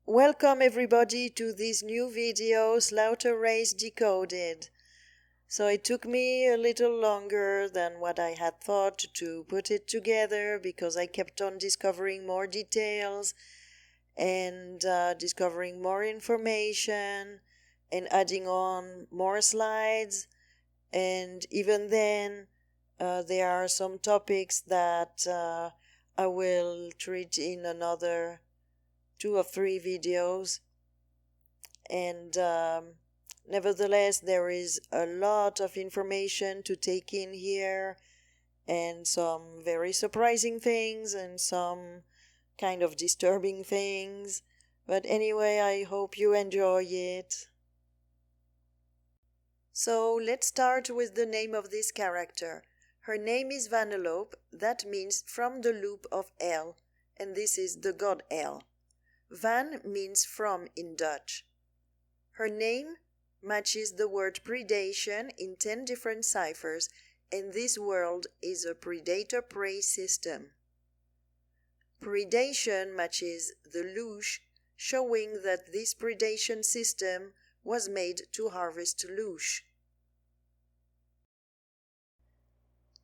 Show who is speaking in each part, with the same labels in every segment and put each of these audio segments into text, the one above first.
Speaker 1: Welcome everybody to this new video, Slaughter Race Decoded. So it took me a little longer than what I had thought to put it together because I kept on discovering more details and discovering more information and adding on more slides. And even then, there are some topics that I will treat in another 2 or 3 videos, and nevertheless there is a lot of information to take in here, and some very surprising things and some kind of disturbing things, but anyway, I hope you enjoy it. So let's start with the name of this character. Her name is Vanellope. That means from the loop of El, and this is the god El. Van means from in Dutch. Her name matches the word predation in 10 different ciphers, and this world is a predator-prey system. Predation matches the louche, showing that this predation system was made to harvest louche.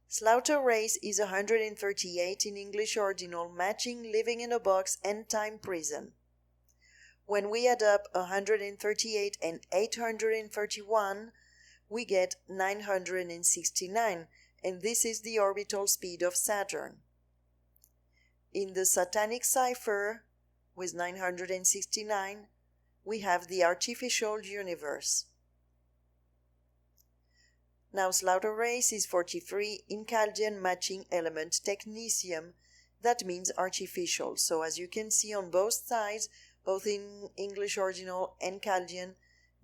Speaker 1: Slaughter Race is 138 in English ordinal, matching Living in a Box and Time Prison. When we add up 138 and 831, we get 969, and this is the orbital speed of Saturn. In the Satanic cipher, with 969, we have the artificial universe. Now Slaughter Race is 43 in Chaldean, matching element technetium. That means artificial. So as you can see on both sides, both in English ordinal and Chaldean,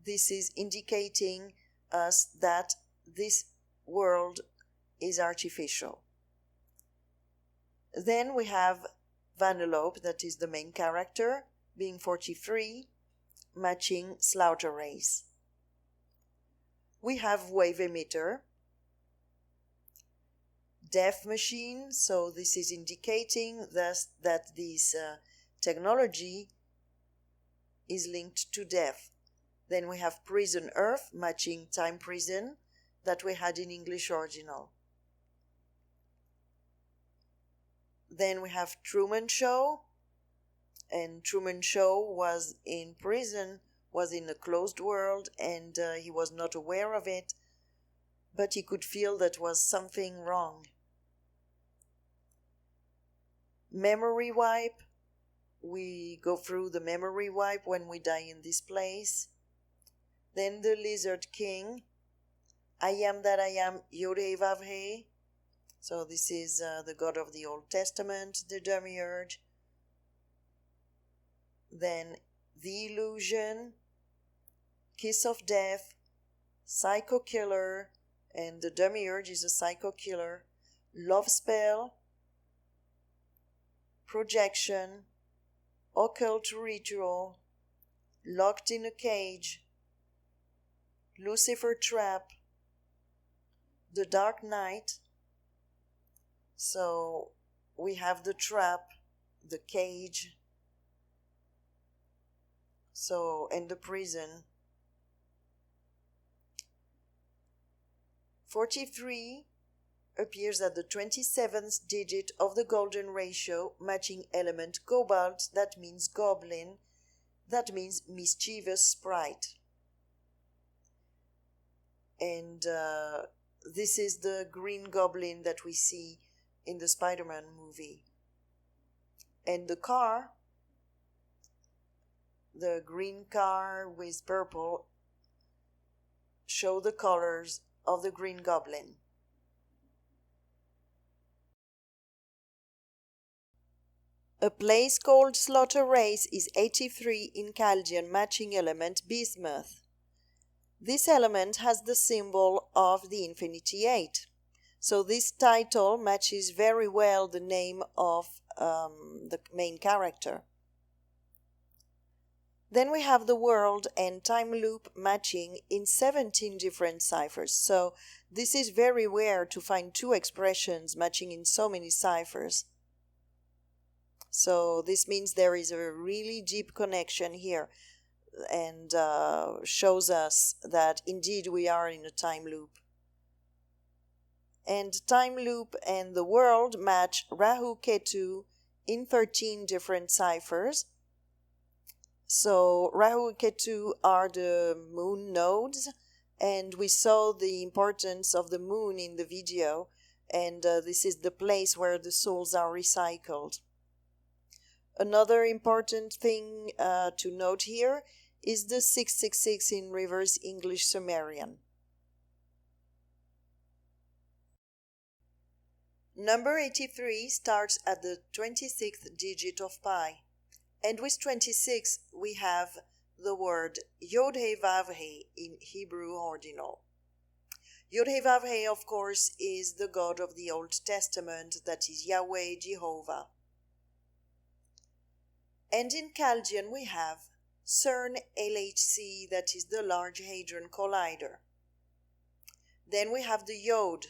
Speaker 1: this is indicating us that this world is artificial. Then we have Vanellope, that is the main character, being 43, matching Slaughter Race. We have Wave Emitter, Death Machine, so this is indicating that this technology is linked to death. Then we have Prison Earth, matching Time Prison, that we had in English ordinal. Then we have Truman Show, and Truman Show was in prison, was in a closed world, and he was not aware of it, but he could feel that was something wrong. Memory Wipe, we go through the memory wipe when we die in this place. Then the Lizard King, I am that I am, Yod-Heh-Vav-Heh. So this is the God of the Old Testament, the Demiurge. Then the Illusion, Kiss of Death, Psycho Killer, and the Demiurge is a Psycho Killer. Love Spell, Projection, Occult Ritual, Locked in a Cage, Lucifer Trap, The Dark Knight. So we have the trap, the cage, and the prison. 43 appears at the 27th digit of the golden ratio, matching element cobalt, that means goblin, that means mischievous sprite. And this is the green goblin that we see in the Spider-Man movie. And the car, the green car with purple, show the colors of the green goblin. A place called Slaughter Race is 83 in Chaldean, matching element bismuth. This element has the symbol of the Infinity 8. So this title matches very well the name of the main character. Then we have the world and time loop matching in 17 different ciphers. So this is very rare to find 2 expressions matching in so many ciphers. So this means there is a really deep connection here, and shows us that indeed we are in a time loop. And time loop and the world match Rahu Ketu in 13 different ciphers. So Rahu and Ketu are the moon nodes, and we saw the importance of the moon in the video, and this is the place where the souls are recycled. Another important thing to note here is the 666 in reverse English Sumerian. Number 83 starts at the 26th digit of pi, and with 26 we have the word Yod-Heh-Vav-Heh in Hebrew ordinal. Yod-Heh-Vav-Heh, of course, is the God of the Old Testament, that is Yahweh, Jehovah. And in Chaldean we have CERN LHC, that is the Large Hadron Collider. Then we have the Yod,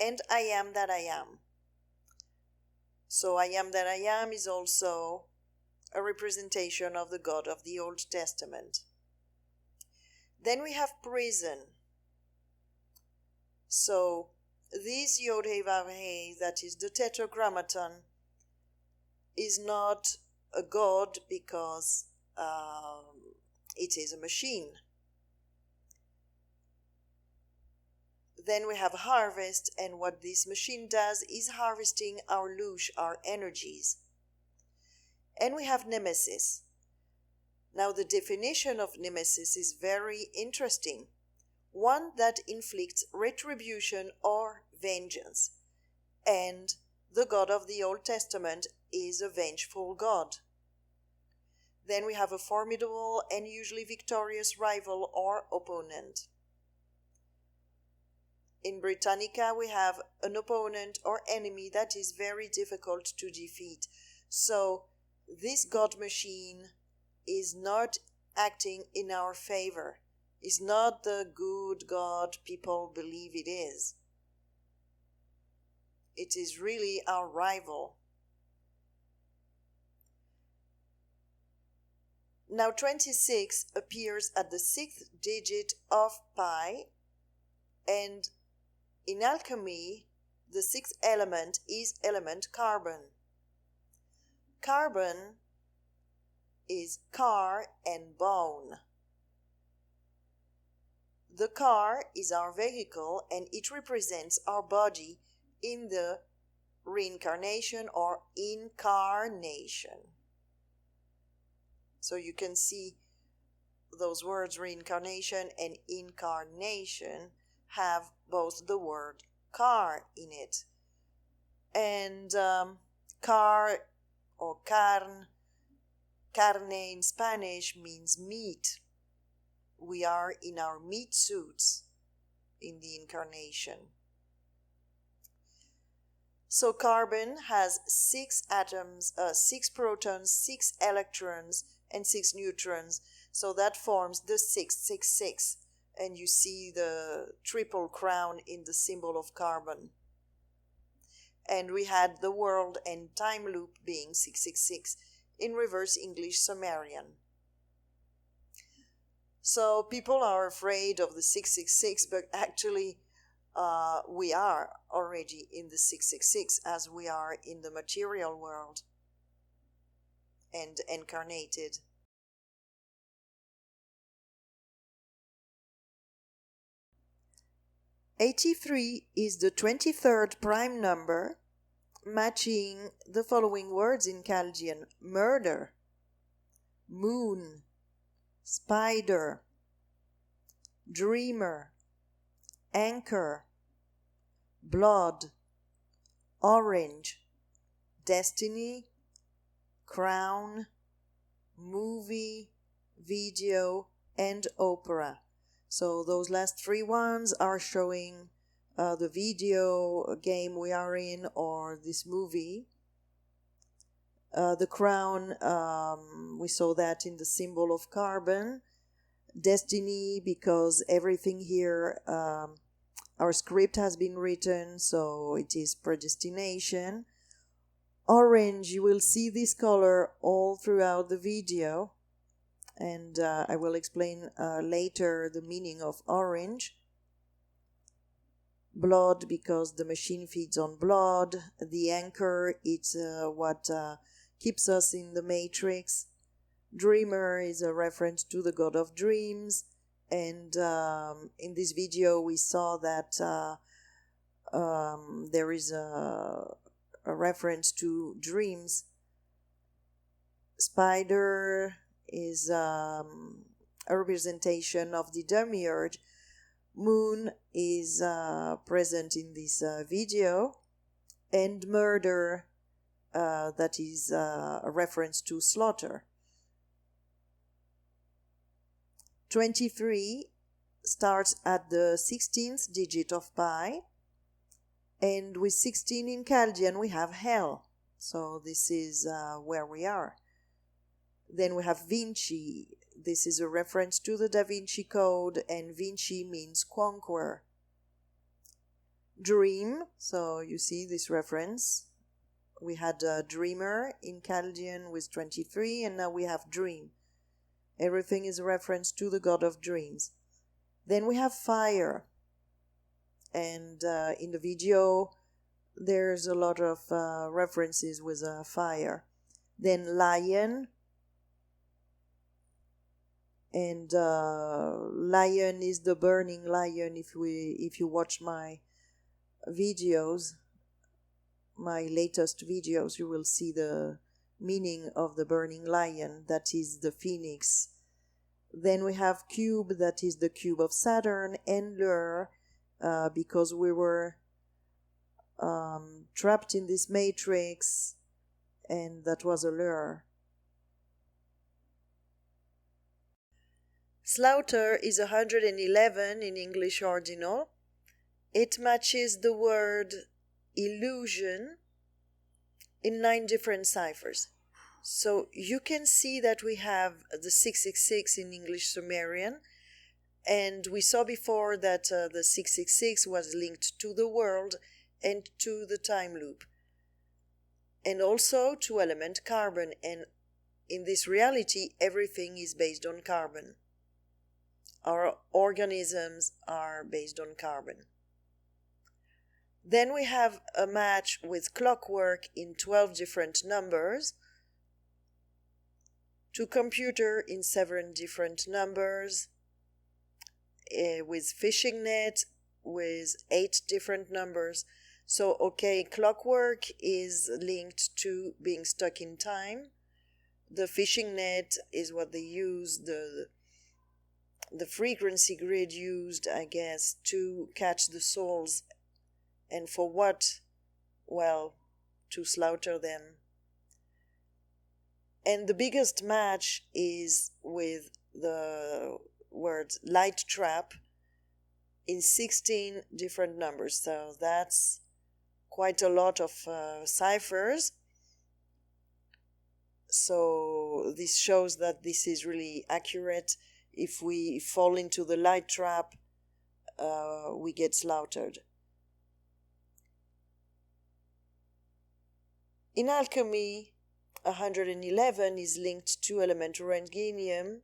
Speaker 1: and I am that I am. So I am that I am is also a representation of the God of the Old Testament. Then we have prison. So this Yod-Heh-Vav-Heh, that is the Tetragrammaton, is not a god because it is a machine. Then we have harvest, and what this machine does is harvesting our lush, our energies. And we have nemesis. Now the definition of nemesis is very interesting. One that inflicts retribution or vengeance. And the God of the Old Testament is a vengeful God. Then we have a formidable and usually victorious rival or opponent. In Britannica, we have an opponent or enemy that is very difficult to defeat. So this God machine is not acting in our favor, is not the good God people believe it is. It is really our rival. Now 26 appears at the 6th digit of pi, and in alchemy, the 6th element is element carbon. Carbon is car and bone. The car is our vehicle, and it represents our body in the reincarnation or incarnation. So you can see those words reincarnation and incarnation have both the word car in it. And car or carne in Spanish means meat. We are in our meat suits in the incarnation. So carbon has 6 atoms, 6 protons, 6 electrons, and 6 neutrons. So that forms the 666. And you see the triple crown in the symbol of carbon. And we had the world and time loop being 666 in reverse English Sumerian. So people are afraid of the 666, but actually we are already in the 666 as we are in the material world and incarnated. '83 is the 23rd prime number, matching the following words in Chaldean: murder, moon, spider, dreamer, anchor, blood, orange, destiny, crown, movie, video, and opera. So those last 3 ones are showing the video game we are in or this movie. The crown, we saw that in the symbol of carbon. Destiny, because everything here, our script has been written, so it is predestination. Orange, you will see this color all throughout the video, and I will explain later the meaning of orange. Blood, because the machine feeds on blood. The anchor, it's what keeps us in the matrix. Dreamer is a reference to the god of dreams, and in this video we saw that there is a reference to dreams. Spider is a representation of the demiurge. Moon is present in this video, and murder, that is a reference to slaughter. 23 starts at the 16th digit of pi, and with 16 in Chaldean we have hell, so this is where we are. Then we have Vinci. This is a reference to the Da Vinci Code, and Vinci means conqueror. Dream, so you see this reference. We had a dreamer in Chaldean with 23, and now we have dream. Everything is a reference to the god of dreams. Then we have fire, and in the video there's a lot of references with fire. Then lion, and lion is the burning lion. If you watch my videos, my latest videos, you will see the meaning of the burning lion, that is the phoenix. Then we have cube, that is the cube of Saturn, and lure, because we were trapped in this matrix, and that was a lure. Slaughter is 111 in English ordinal. It matches the word illusion in 9 different ciphers. So you can see that we have the 666 in English Sumerian, and we saw before that the 666 was linked to the world and to the time loop, and also to element carbon, and in this reality everything is based on carbon. Our organisms are based on carbon. Then we have a match with clockwork in 12 different numbers, to computer in 7 different numbers, with fishing net with 8 different numbers. So, okay, clockwork is linked to being stuck in time. The fishing net is what they use, the frequency grid used, I guess, to catch the souls. And for what? Well, to slaughter them. And the biggest match is with the word light trap in 16 different numbers. So that's quite a lot of ciphers. So this shows that this is really accurate. If we fall into the light trap, we get slaughtered. In alchemy, 111 is linked to element Rentgenium,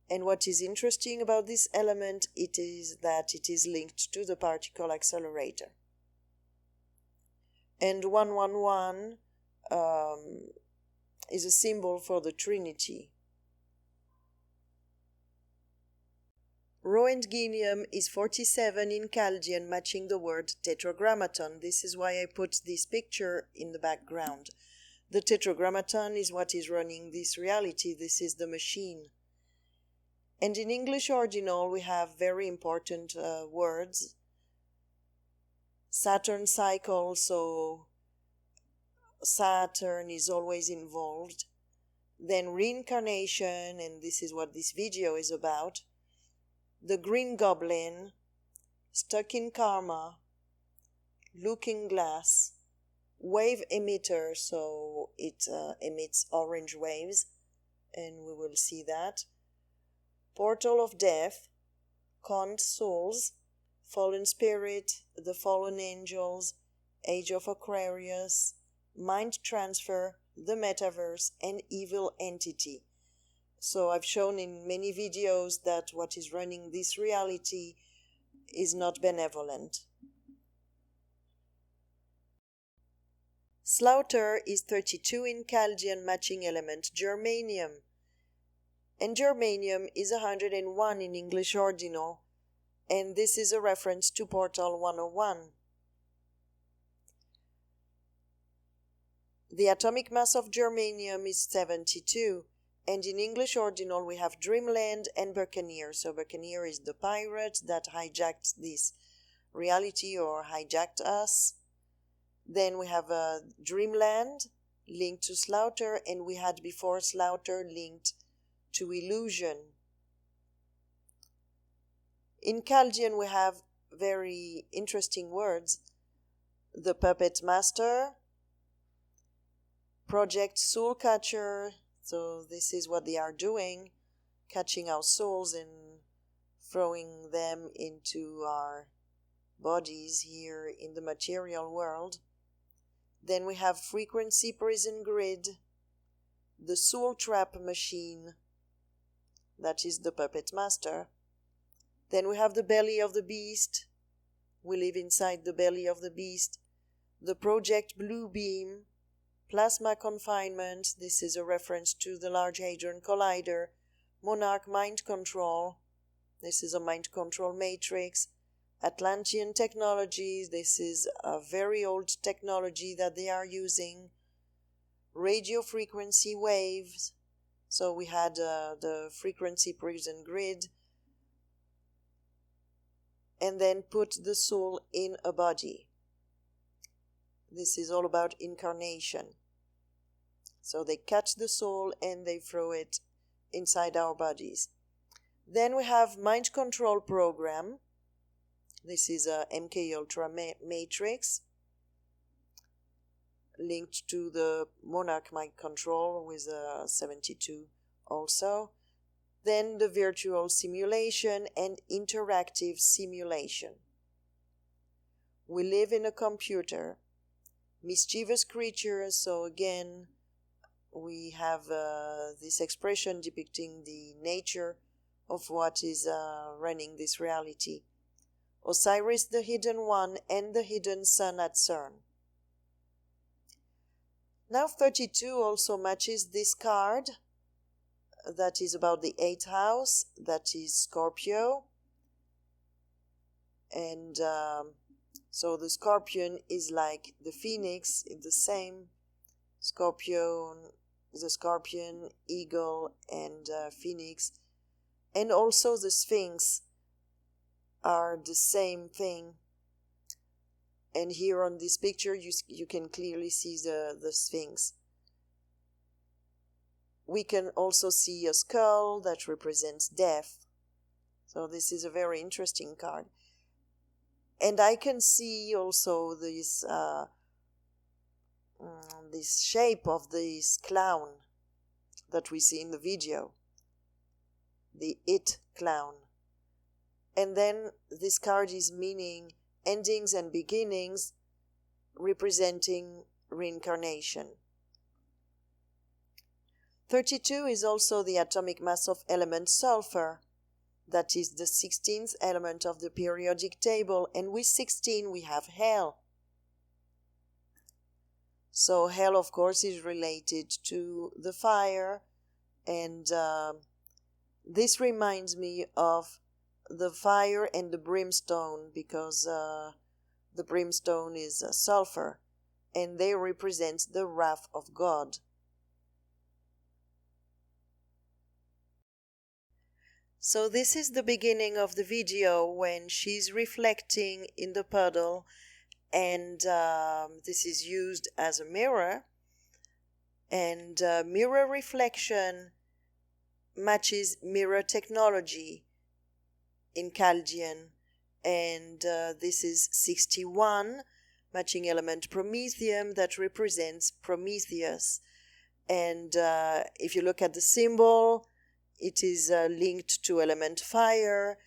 Speaker 1: and what is interesting about this element, it is that it is linked to the particle accelerator. And 111 is a symbol for the Trinity. Roentgenium is 47 in Chaldean, matching the word tetragrammaton. This is why I put this picture in the background. The tetragrammaton is what is running this reality. This is the machine. And in English ordinal, we have very important words. Saturn cycle, so Saturn is always involved. Then reincarnation, and this is what this video is about. The Green Goblin, stuck in karma, looking glass, wave emitter, so it emits orange waves, and we will see that. Portal of death, conned souls, fallen spirit, the fallen angels, age of Aquarius, mind transfer, the metaverse, and evil entity. So I've shown in many videos that what is running this reality is not benevolent. Slaughter is 32 in Chaldean, matching element germanium. And germanium is 101 in English ordinal, and this is a reference to Portal 101. The atomic mass of germanium is 72, and in English ordinal we have Dreamland and Buccaneer. So Buccaneer is the pirate that hijacked this reality or hijacked us. Then we have Dreamland linked to Slaughter, and we had before Slaughter linked to illusion. In Chaldean we have very interesting words. The Puppet Master, Project Soul Catcher, so this is what they are doing, catching our souls and throwing them into our bodies here in the material world. Then we have Frequency Prison Grid, the Soul Trap Machine, that is the Puppet Master. Then we have the Belly of the Beast, we live inside the belly of the beast. The Project Blue Beam, Plasma Confinement, this is a reference to the Large Hadron Collider. Monarch Mind Control, this is a mind control matrix. Atlantean Technologies, this is a very old technology that they are using. Radio Frequency Waves, so we had the Frequency Prison Grid. And then put the soul in a body. This is all about incarnation. So they catch the soul and they throw it inside our bodies. Then we have Mind Control Program. This is a MK Ultra matrix linked to the Monarch Mind Control with a 72 also. Then the Virtual Simulation and Interactive Simulation. We live in a computer. Mischievous creatures, so again we have this expression depicting the nature of what is running this reality. Osiris the Hidden One and the Hidden Sun at CERN. Now 32 also matches this card that is about the 8th house, that is Scorpio. And so the scorpion is like the phoenix, it's the same. Scorpion, the scorpion, eagle, and phoenix. And also the sphinx are the same thing. And here on this picture you can clearly see the sphinx. We can also see a skull that represents death. So this is a very interesting card. And I can see also this this shape of this clown that we see in the video. The It clown. And then this card is meaning endings and beginnings, representing reincarnation. 32 is also the atomic mass of element sulfur. That is the 16th element of the periodic table, and with 16 we have hell. So hell, of course, is related to the fire, and this reminds me of the fire and the brimstone, because the brimstone is sulfur, and they represent the wrath of God. So this is the beginning of the video when she's reflecting in the puddle, and this is used as a mirror, and mirror reflection matches mirror technology in Chaldean, and this is 61, matching element promethium that represents Prometheus. And if you look at the symbol, it is linked to element fire,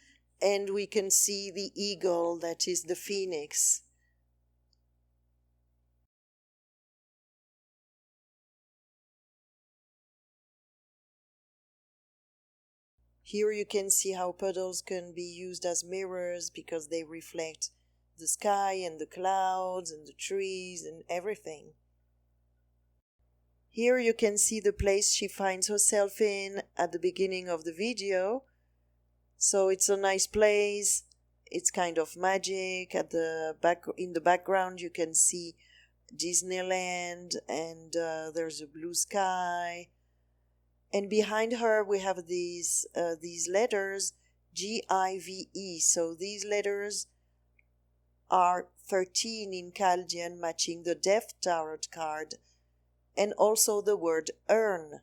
Speaker 1: and we can see the eagle that is the phoenix. Here you can see how puddles can be used as mirrors because they reflect the sky and the clouds and the trees and everything. Here you can see the place she finds herself in at the beginning of the video. So it's a nice place. It's kind of magic. In the background you can see Disneyland, and there's a blue sky. And behind her we have these letters, GIVE. So these letters are 13 in Chaldean, matching the Death Tarot card, and also the word earn.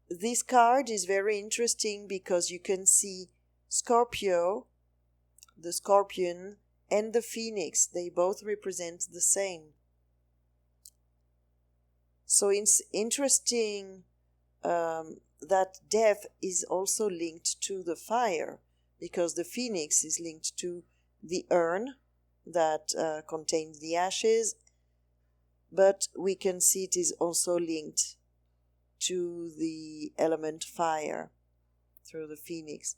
Speaker 1: This card is very interesting because you can see Scorpio, the scorpion, and the phoenix. They both represent the same. So it's interesting that death is also linked to the fire, because the phoenix is linked to the urn that contains the ashes, but we can see it is also linked to the element fire through the phoenix.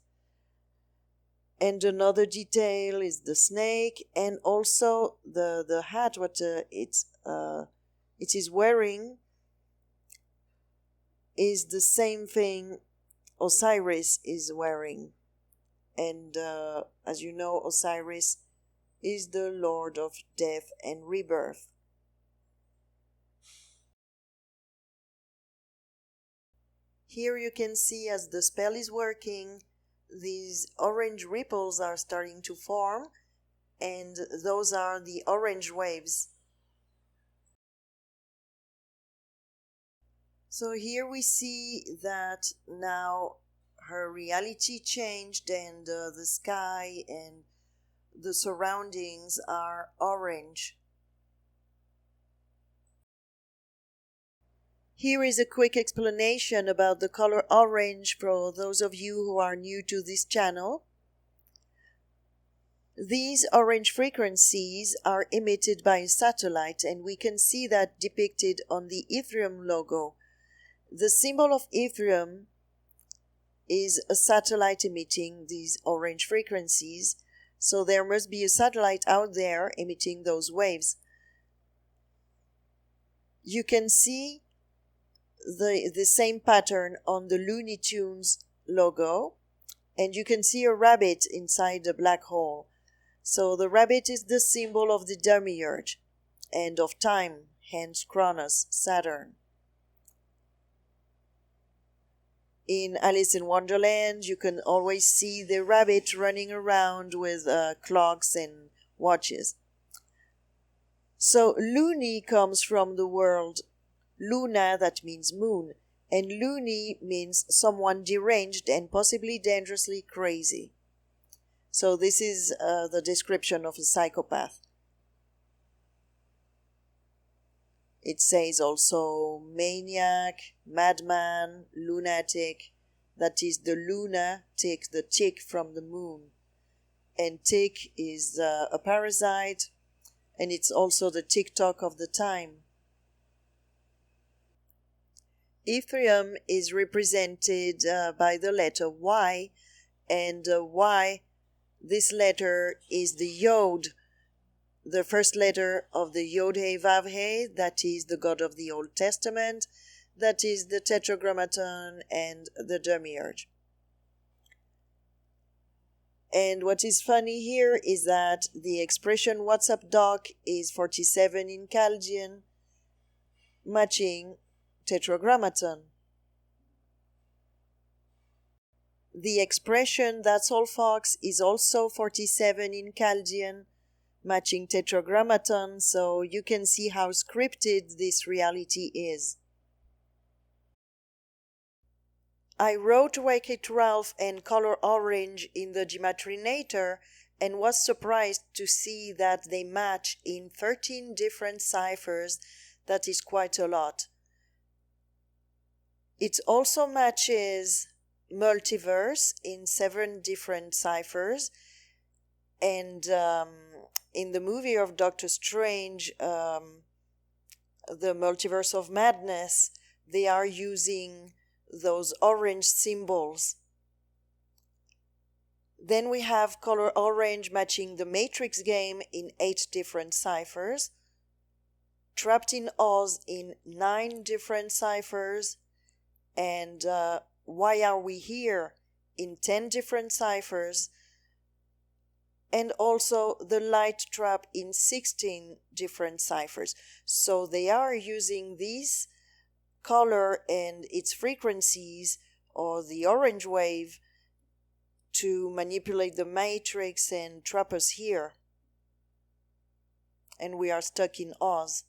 Speaker 1: And another detail is the snake, and also the hat what it is wearing is the same thing Osiris is wearing. And as you know, Osiris is the Lord of Death and Rebirth. Here you can see, as the spell is working, these orange ripples are starting to form, and those are the orange waves. So here we see that now her reality changed, and the sky and the surroundings are orange. Here is a quick explanation about the color orange for those of you who are new to this channel. These orange frequencies are emitted by a satellite, and we can see that depicted on the Ethereum logo. The symbol of Ethereum is a satellite emitting these orange frequencies, so there must be a satellite out there emitting those waves. You can see the same pattern on the Looney Tunes logo, and you can see a rabbit inside the black hole. So the rabbit is the symbol of the demiurge and of time, hence Cronus, Saturn. In Alice in Wonderland, you can always see the rabbit running around with clocks and watches. So loony comes from the word Luna, that means moon, and loony means someone deranged and possibly dangerously crazy. So this is the description of a psychopath. It says also maniac, madman, lunatic. That is the lunatic, the tick from the moon. And tick is a parasite, and it's also the tick-tock of the time. Ethereum is represented by the letter Y, and Y, this letter is the Yod, the first letter of the Yod-He Vav-He, that is the God of the Old Testament, that is the Tetragrammaton and the Demiurge. And what is funny here is that the expression "What's up, Doc?" is 47 in Chaldean, matching Tetragrammaton. The expression "That's all, Fox" is also 47 in Chaldean, matching Tetragrammaton, so you can see how scripted this reality is. I wrote Wreck-It Ralph and Color Orange in the Gematrinator and was surprised to see that they match in 13 different ciphers. That is quite a lot. It also matches multiverse in 7 different ciphers, and in the movie of Doctor Strange, the Multiverse of Madness, they are using those orange symbols. Then we have color orange matching the Matrix game in 8 different ciphers, Trapped in Oz in 9 different ciphers, and Why Are We Here in 10 different ciphers, and also The Light Trap in 16 different ciphers. So they are using this color and its frequencies, or the orange wave, to manipulate the matrix and trap us here. And we are stuck in Oz.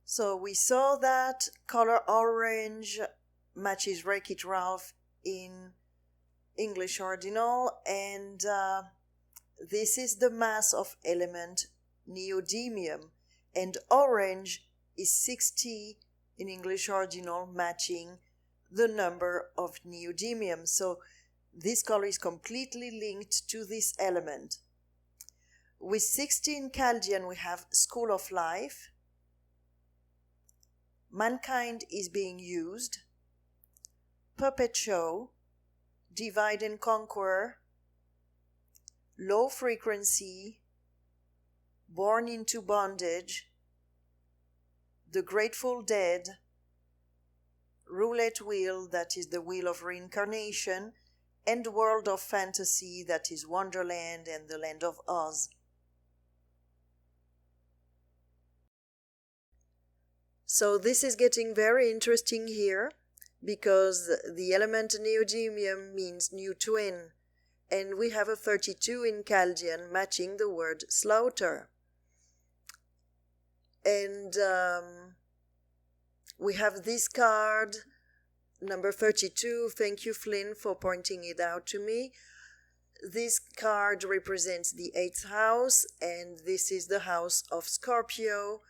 Speaker 1: So we saw that color orange matches Wreck-It Ralph in English Ordinal, and this is the mass of element neodymium, and orange is 60 in English Ordinal, matching the number of neodymium. So this color is completely linked to this element. With 16 Chaldean, we have School of Life, Mankind is Being Used, Puppet Show, Divide and Conquer, Low Frequency, Born into Bondage, The Grateful Dead, Roulette Wheel, that is the Wheel of Reincarnation, and World of Fantasy, that is Wonderland and the Land of Oz. So this is getting very interesting here, because the element neodymium means new twin, and we have a 32 in Chaldean matching the word slaughter. And we have this card, number 32. Thank you, Flynn, for pointing it out to me. This card represents the 8th house, and this is the house of Scorpio.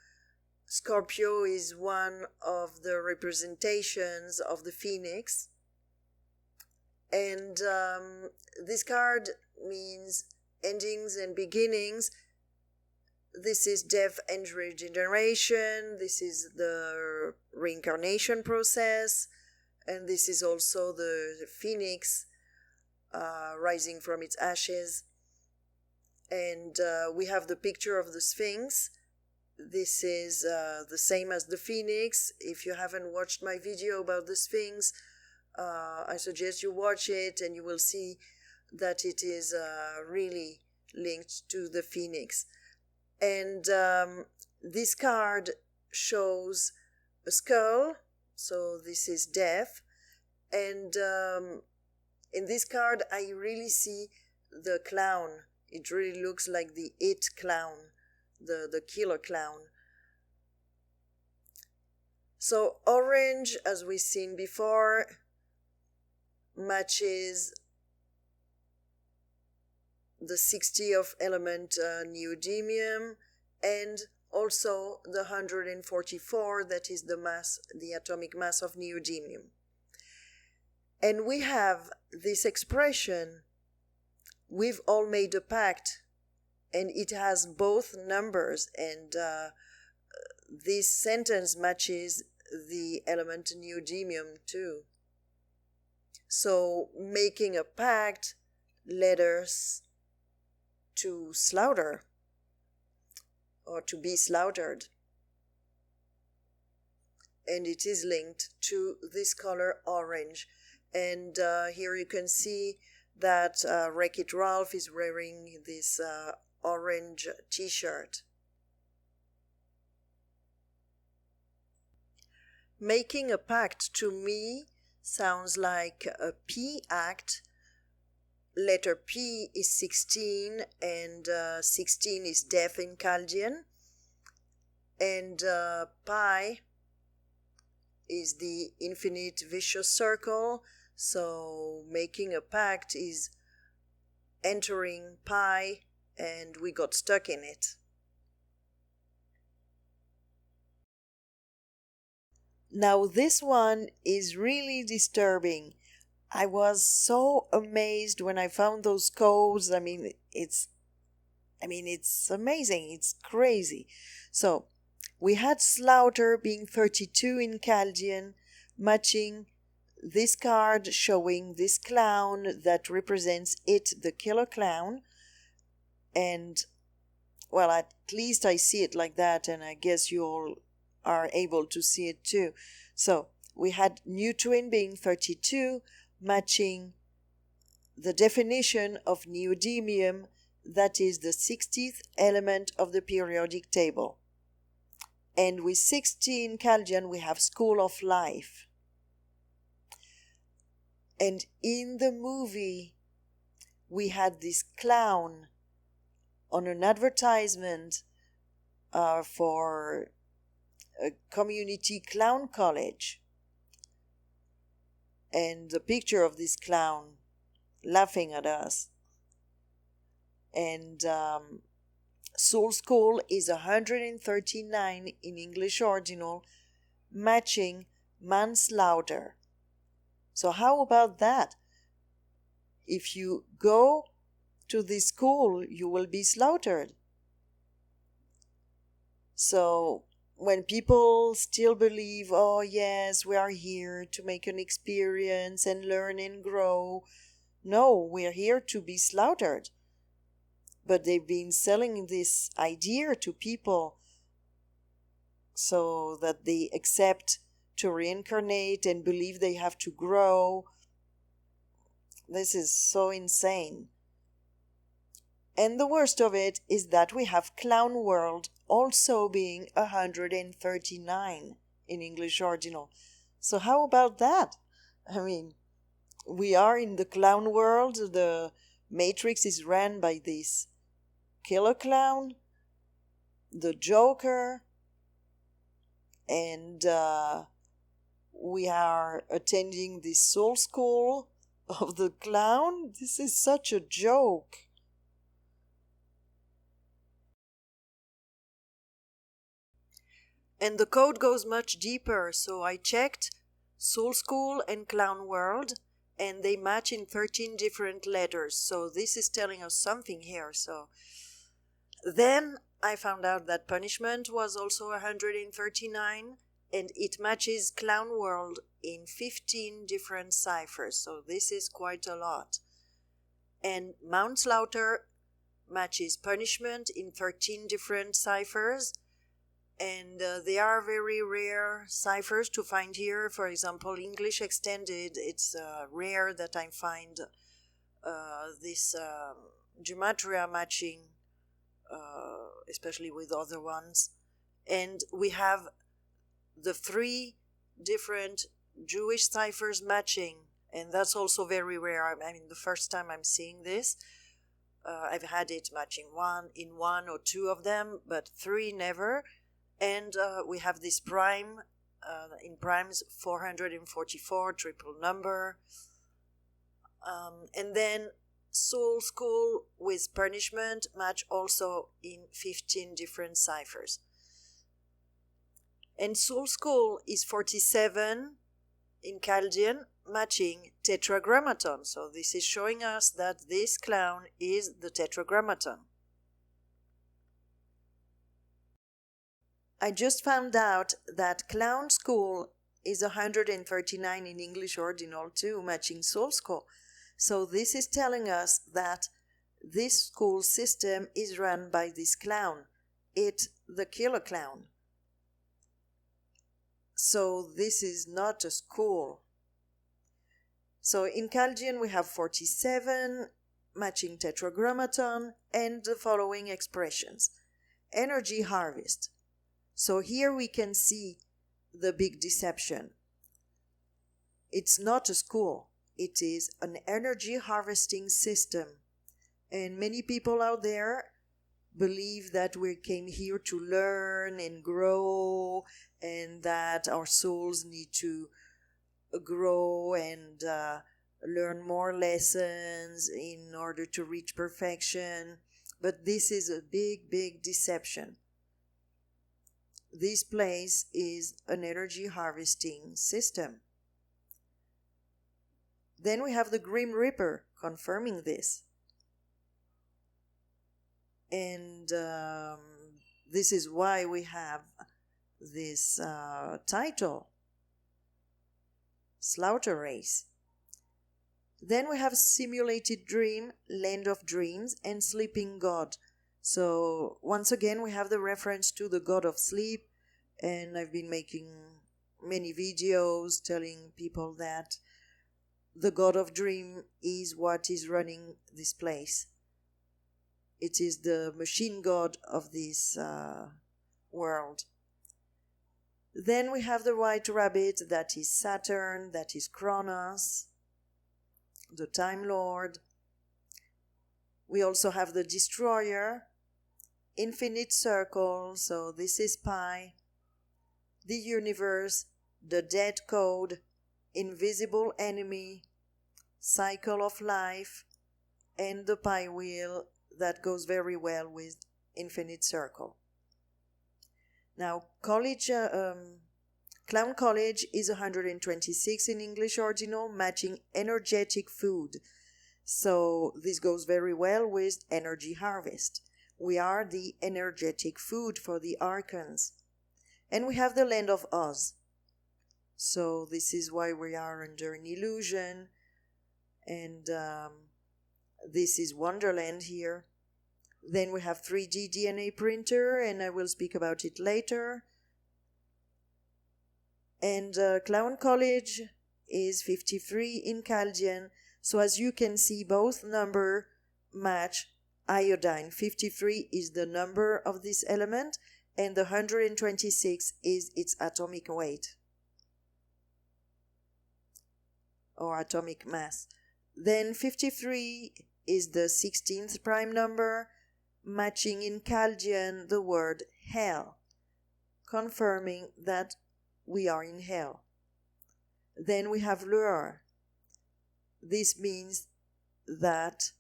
Speaker 1: Scorpio is one of the representations of the phoenix. And this card means endings and beginnings. This is death and regeneration. This is the reincarnation process. And this is also the phoenix rising from its ashes. And we have the picture of the Sphinx. This is the same as the phoenix. If you haven't watched my video about the Sphinx, I suggest you watch it, and you will see that it is really linked to the phoenix. And this card shows a skull, so this is death. And in this card, I really see the clown. It really looks like the It clown, the killer clown. So orange, as we've seen before, matches the 60 of element neodymium, and also the 144, that is the mass, the atomic mass of neodymium. And we have this expression, we've all made a pact, and it has both numbers, and this sentence matches the element neodymium too. So making a pact led us to slaughter, or to be slaughtered. And it is linked to this color orange. And here you can see that Wreck-It Ralph is wearing this orange t-shirt. Making a pact to me sounds like a P act. Letter P is 16, and 16 is death in Chaldean. And pi is the infinite vicious circle. So making a pact is entering pi, and we got stuck in it. Now this one is really disturbing. I was so amazed when I found those codes. It's amazing. It's crazy. So we had Slaughter being 32 in Chaldean, matching this card showing this clown that represents it, the killer clown. And, well, at least I see it like that, and I guess you all are able to see it too. So we had New Twin being 32, matching the definition of neodymium, that is the 60th element of the periodic table. And with 16 Chaldean, we have School of Life. And in the movie, we had this clown on an advertisement for a community clown college. And the picture of this clown laughing at us. And Soul School is 139 in English Ordinal, matching manslaughter. So how about that? If you go to this school, you will be slaughtered. So when people still believe, oh yes, we are here to make an experience and learn and grow, no, we're here to be slaughtered. But they've been selling this idea to people so that they accept to reincarnate and believe they have to grow. This is so insane. And the worst of it is that we have Clown World also being 139 in English Ordinal. So how about that? I mean, we are in the clown world. The Matrix is ran by this killer clown, the Joker, and we are attending the soul school of the clown. This is such a joke. And the code goes much deeper, so I checked Soul School and Clown World, and they match in 13 different letters. So this is telling us something here. So then I found out that Punishment was also 139, and it matches Clown World in 15 different ciphers. So this is quite a lot. And Manslaughter matches Punishment in 13 different ciphers. And they are very rare ciphers to find here. For example, English Extended, it's rare that I find this gematria matching, especially with other ones. And we have the 3 different Jewish ciphers matching, and that's also very rare. I mean, the first time I'm seeing this. I've had it matching in one or 2 of them, but 3 never. And we have this prime, in primes 444, triple number. And then Soul School with Punishment match also in 15 different ciphers. And Soul School is 47 in Chaldean, matching Tetragrammaton. So this is showing us that this clown is the Tetragrammaton. I just found out that Clown School is 139 in English Ordinal too, matching Soul School. So this is telling us that this school system is run by this clown, the killer clown. So this is not a school. So in Chaldean we have 47, matching Tetragrammaton, and the following expressions. Energy harvest. So here we can see the big deception. It's not a school. It is an energy harvesting system. And many people out there believe that we came here to learn and grow, and that our souls need to grow and learn more lessons in order to reach perfection. But this is a big, big deception. This place is an energy harvesting system. Then we have the Grim Reaper confirming this. And this is why we have this title, Slaughter Race. Then we have Simulated Dream, Land of Dreams, and Sleeping God. So once again we have the reference to the god of sleep, and I've been making many videos telling people that the god of dream is what is running this place. It is the machine god of this world. Then we have the White Rabbit, that is Saturn, that is Kronos, the Time Lord. We also have the Destroyer, Infinite Circle, so this is Pi, the Universe, the Dead Code, Invisible Enemy, Cycle of Life, and the Pi Wheel that goes very well with Infinite Circle. Now, Clown College is 126 in English Ordinal, matching energetic food. So this goes very well with Energy Harvest. We are the energetic food for the Archons. And we have the Land of Oz. So this is why we are under an illusion. And this is Wonderland here. Then we have 3D DNA printer, and I will speak about it later. And Clown College is 53 in Chaldean. So as you can see, both number match iodine. 53 is the number of this element, and the 126 is its atomic weight or atomic mass. Then 53 is the 16th prime number, matching in Chaldean the word hell, confirming that we are in hell. Then we have lure. This means that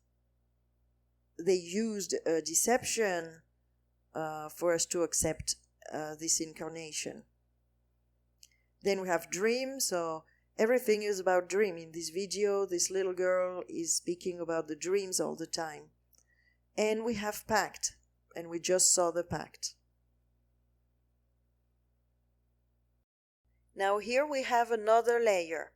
Speaker 1: they used a deception for us to accept this incarnation. Then we have dream, so everything is about dream. In this video, this little girl is speaking about the dreams all the time. And we have pact, and we just saw the pact. Now here we have another layer.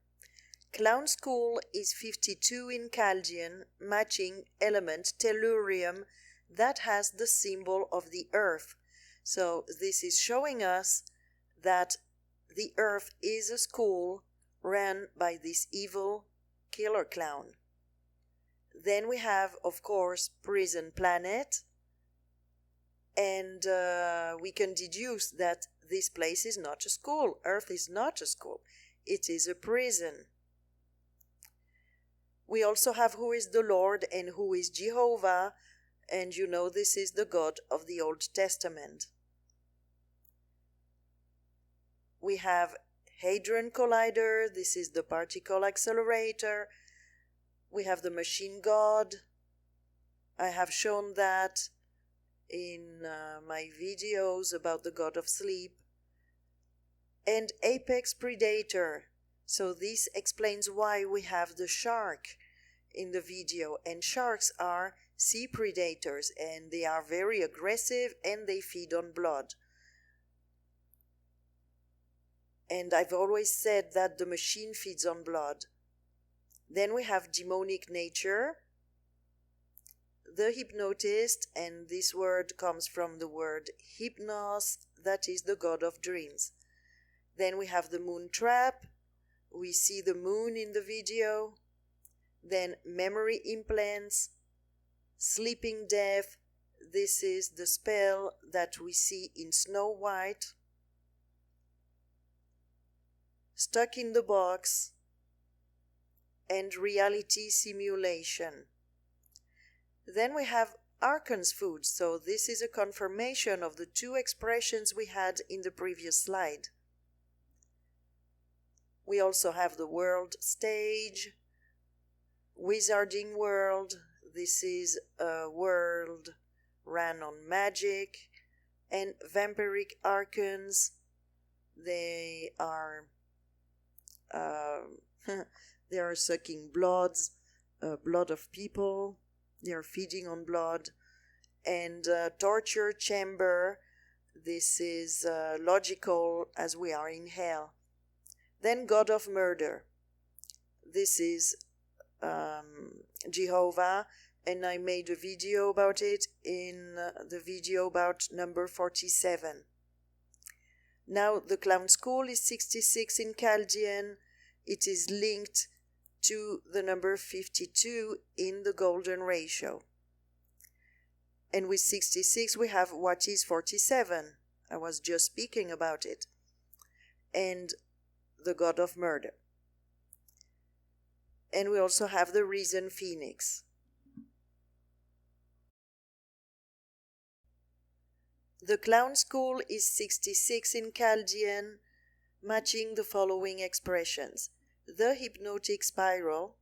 Speaker 1: Clown School is 52 in Chaldean, matching element tellurium that has the symbol of the earth. So this is showing us that the earth is a school ran by this evil killer clown. Then we have, of course, Prison Planet, and we can deduce that this place is not a school. Earth is not a school. It is a prison. We also have who is the Lord and who is Jehovah, and you know this is the God of the Old Testament. We have Hadron Collider, this is the particle accelerator. We have the machine god. I have shown that in my videos about the god of sleep. And apex predator. So this explains why we have the shark in the video. And sharks are sea predators, and they are very aggressive and they feed on blood. And I've always said that the machine feeds on blood. Then we have demonic nature, the hypnotist, and this word comes from the word hypnos, that is the god of dreams. Then we have the moon trap, we see the moon in the video. Then memory implants, sleeping death, this is the spell that we see in Snow White. Stuck in the box, and reality simulation. Then we have Archon's food, so this is a confirmation of the two expressions we had in the previous slide. We also have the world stage, Wizarding World, this is a world ran on magic, and Vampiric Archons, they are They are sucking blood of people. They are feeding on blood. And torture chamber, this is logical as we are in hell. Then God of murder. This is Jehovah, and I made a video about it in the video about number 47. Now the clown school is 66 in Chaldean. It is linked to the number 52 in the golden ratio. And with 66 we have what is 47. I was just speaking about it. And the god of murder. And we also have the risen phoenix. The clown school is 66 in Chaldean, matching the following expressions: the hypnotic spiral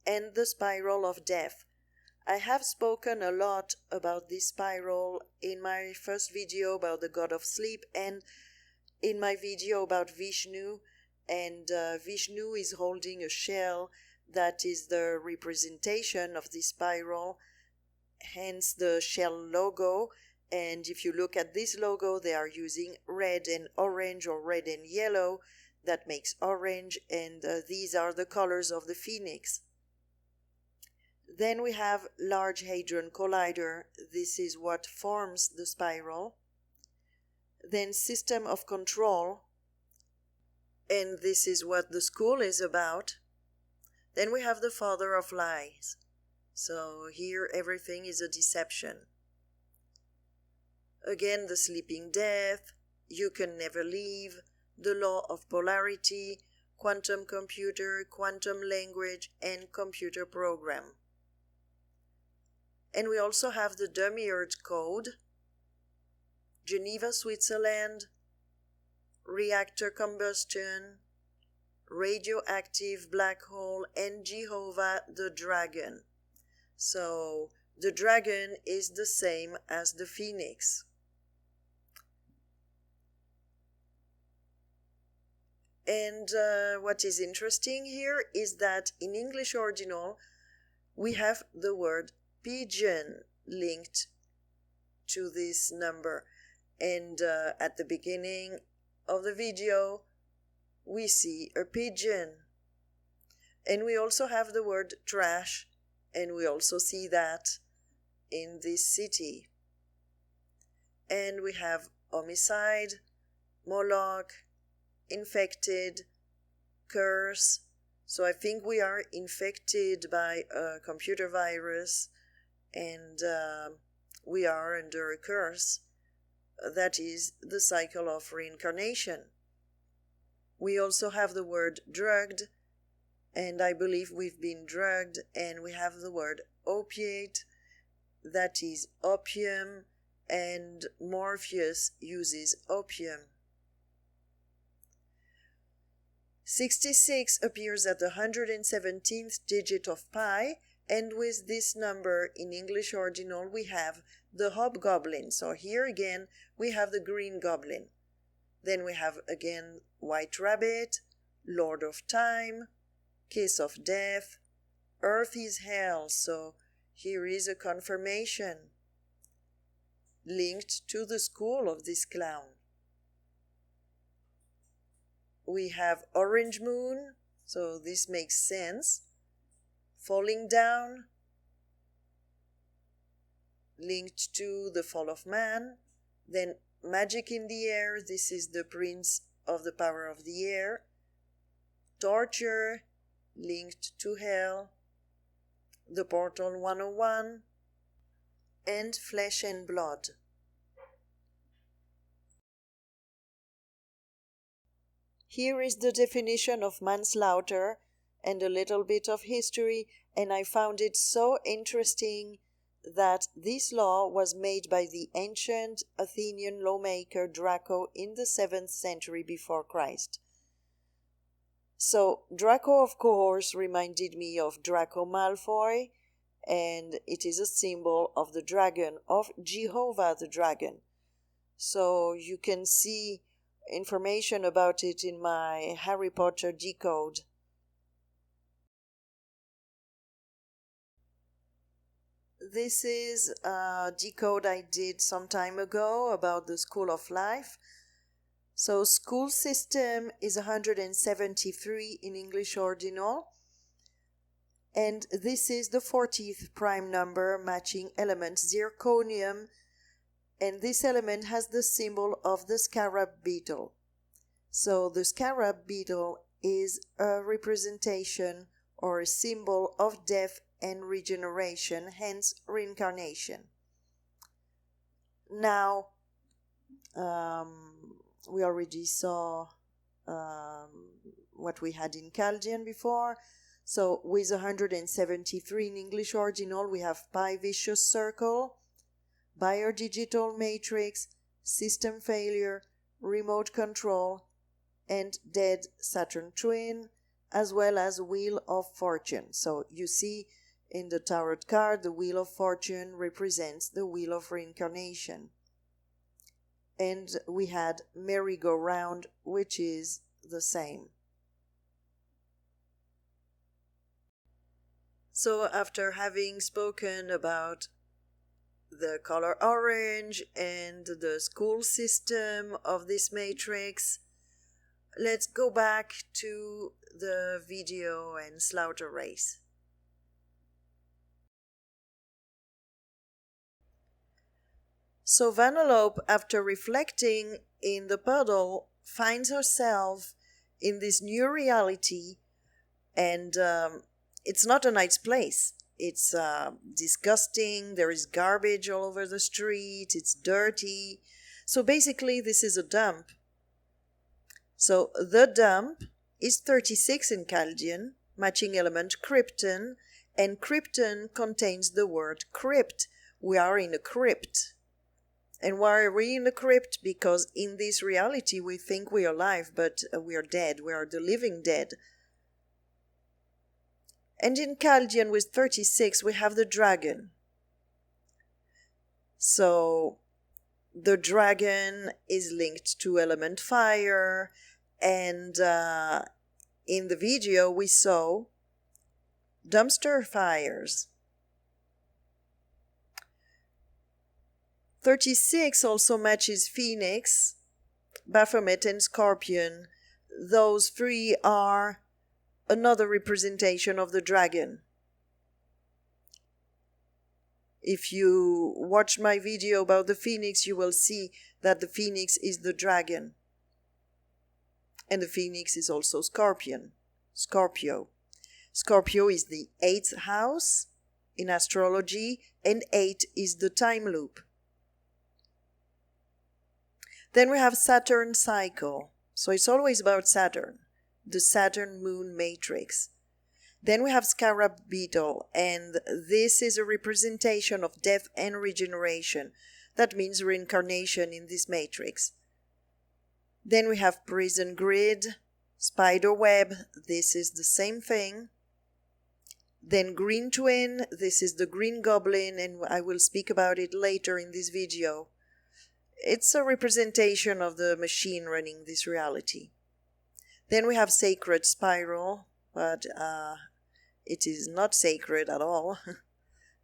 Speaker 1: and the spiral of death. I have spoken a lot about this spiral in my first video about the god of sleep and in my video about Vishnu, and Vishnu is holding a shell that is the representation of the spiral, hence the shell logo. And if you look at this logo, they are using red and orange or red and yellow. That makes orange, and these are the colors of the phoenix. Then we have Large Hadron Collider. This is what forms the spiral. Then System of Control, and this is what the school is about. Then we have the Father of Lies. So here everything is a deception. Again, the sleeping death, you can never leave, the law of polarity, quantum computer, quantum language, and computer program. And we also have the Demiurge Code, Geneva, Switzerland, reactor combustion, radioactive black hole, and Jehovah the Dragon. So the dragon is the same as the phoenix. And what is interesting here is that in English original we have the word pigeon linked to this number. And at the beginning of the video we see a pigeon. And we also have the word trash, and we also see that in this city. And we have homicide, Moloch, infected, curse. So I think we are infected by a computer virus, and we are under a curse. That is the cycle of reincarnation. We also have the word drugged, and I believe we've been drugged, and we have the word opiate, that is opium, and Morpheus uses opium. 66 appears at the 117th digit of pi, and with this number in English original we have the hobgoblin. So here again we have the green goblin. Then we have again white rabbit, lord of time, kiss of death, earth is hell. So here is a confirmation linked to the school of this clown. We have orange moon, so this makes sense. Falling down, linked to the fall of man. Then magic in the air, this is the prince of the power of the air. Torture, linked to hell. The portal 101. And flesh and blood. Here is the definition of manslaughter and a little bit of history, and I found it so interesting that this law was made by the ancient Athenian lawmaker Draco in the 7th century before Christ. So Draco, of course, reminded me of Draco Malfoy, and it is a symbol of the dragon, of Jehovah the dragon. So you can see information about it in my Harry Potter Decode. this is a decode I did some time ago about the School of Life. So school system is 173 in English ordinal. And this is the 40th prime number matching element zirconium. And this element has the symbol of the scarab beetle. So the scarab beetle is a representation or a symbol of death and regeneration, hence reincarnation. Now, we already saw what we had in Chaldean before. So with 173 in English ordinal, we have pi vicious circle, biodigital matrix, system failure, remote control, and dead Saturn twin, as well as Wheel of Fortune. So you see in the tarot card, the Wheel of Fortune represents the Wheel of Reincarnation. And we had merry-go-round, which is the same. So after having spoken about the color orange and the school system of this matrix, let's go back to the video and slaughter race. So Vanellope, after reflecting in the puddle, finds herself in this new reality, and it's not a nice place. It's disgusting, there is garbage all over the street, it's dirty. So basically this is a dump. So the dump is 36 in Chaldean, matching element krypton, and krypton contains the word crypt. We are in a crypt. And why are we in the crypt? Because in this reality we think we are alive, but we are dead. We are the living dead. And in Chaldean with 36 we have the dragon. So the dragon is linked to element fire, and in the video we saw dumpster fires. 36 also matches Phoenix, Baphomet, and Scorpion. Those three are another representation of the dragon. If you watch my video about the Phoenix, you will see that the Phoenix is the dragon. And the Phoenix is also Scorpion, Scorpio. Scorpio is the 8th house in astrology, and 8 is the time loop. Then we have Saturn cycle. So it's always about Saturn, the Saturn moon matrix. Then we have scarab beetle, and this is a representation of death and regeneration. That means reincarnation in this matrix. Then we have prison grid, spider web, this is the same thing. Then green twin, this is the green goblin, and I will speak about it later in this video. It's a representation of the machine running this reality. Then we have sacred spiral, but it is not sacred at all.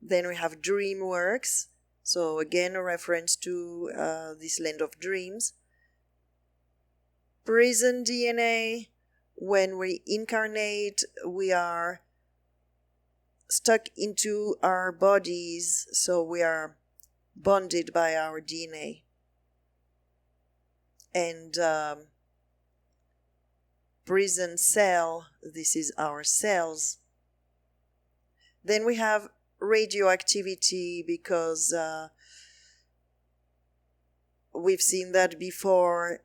Speaker 1: Then we have DreamWorks, so again a reference to this land of dreams. Prison DNA, when we incarnate, we are stuck into our bodies, so we are bonded by our DNA. And prison cell, this is our cells. Then we have radioactivity, because we've seen that before.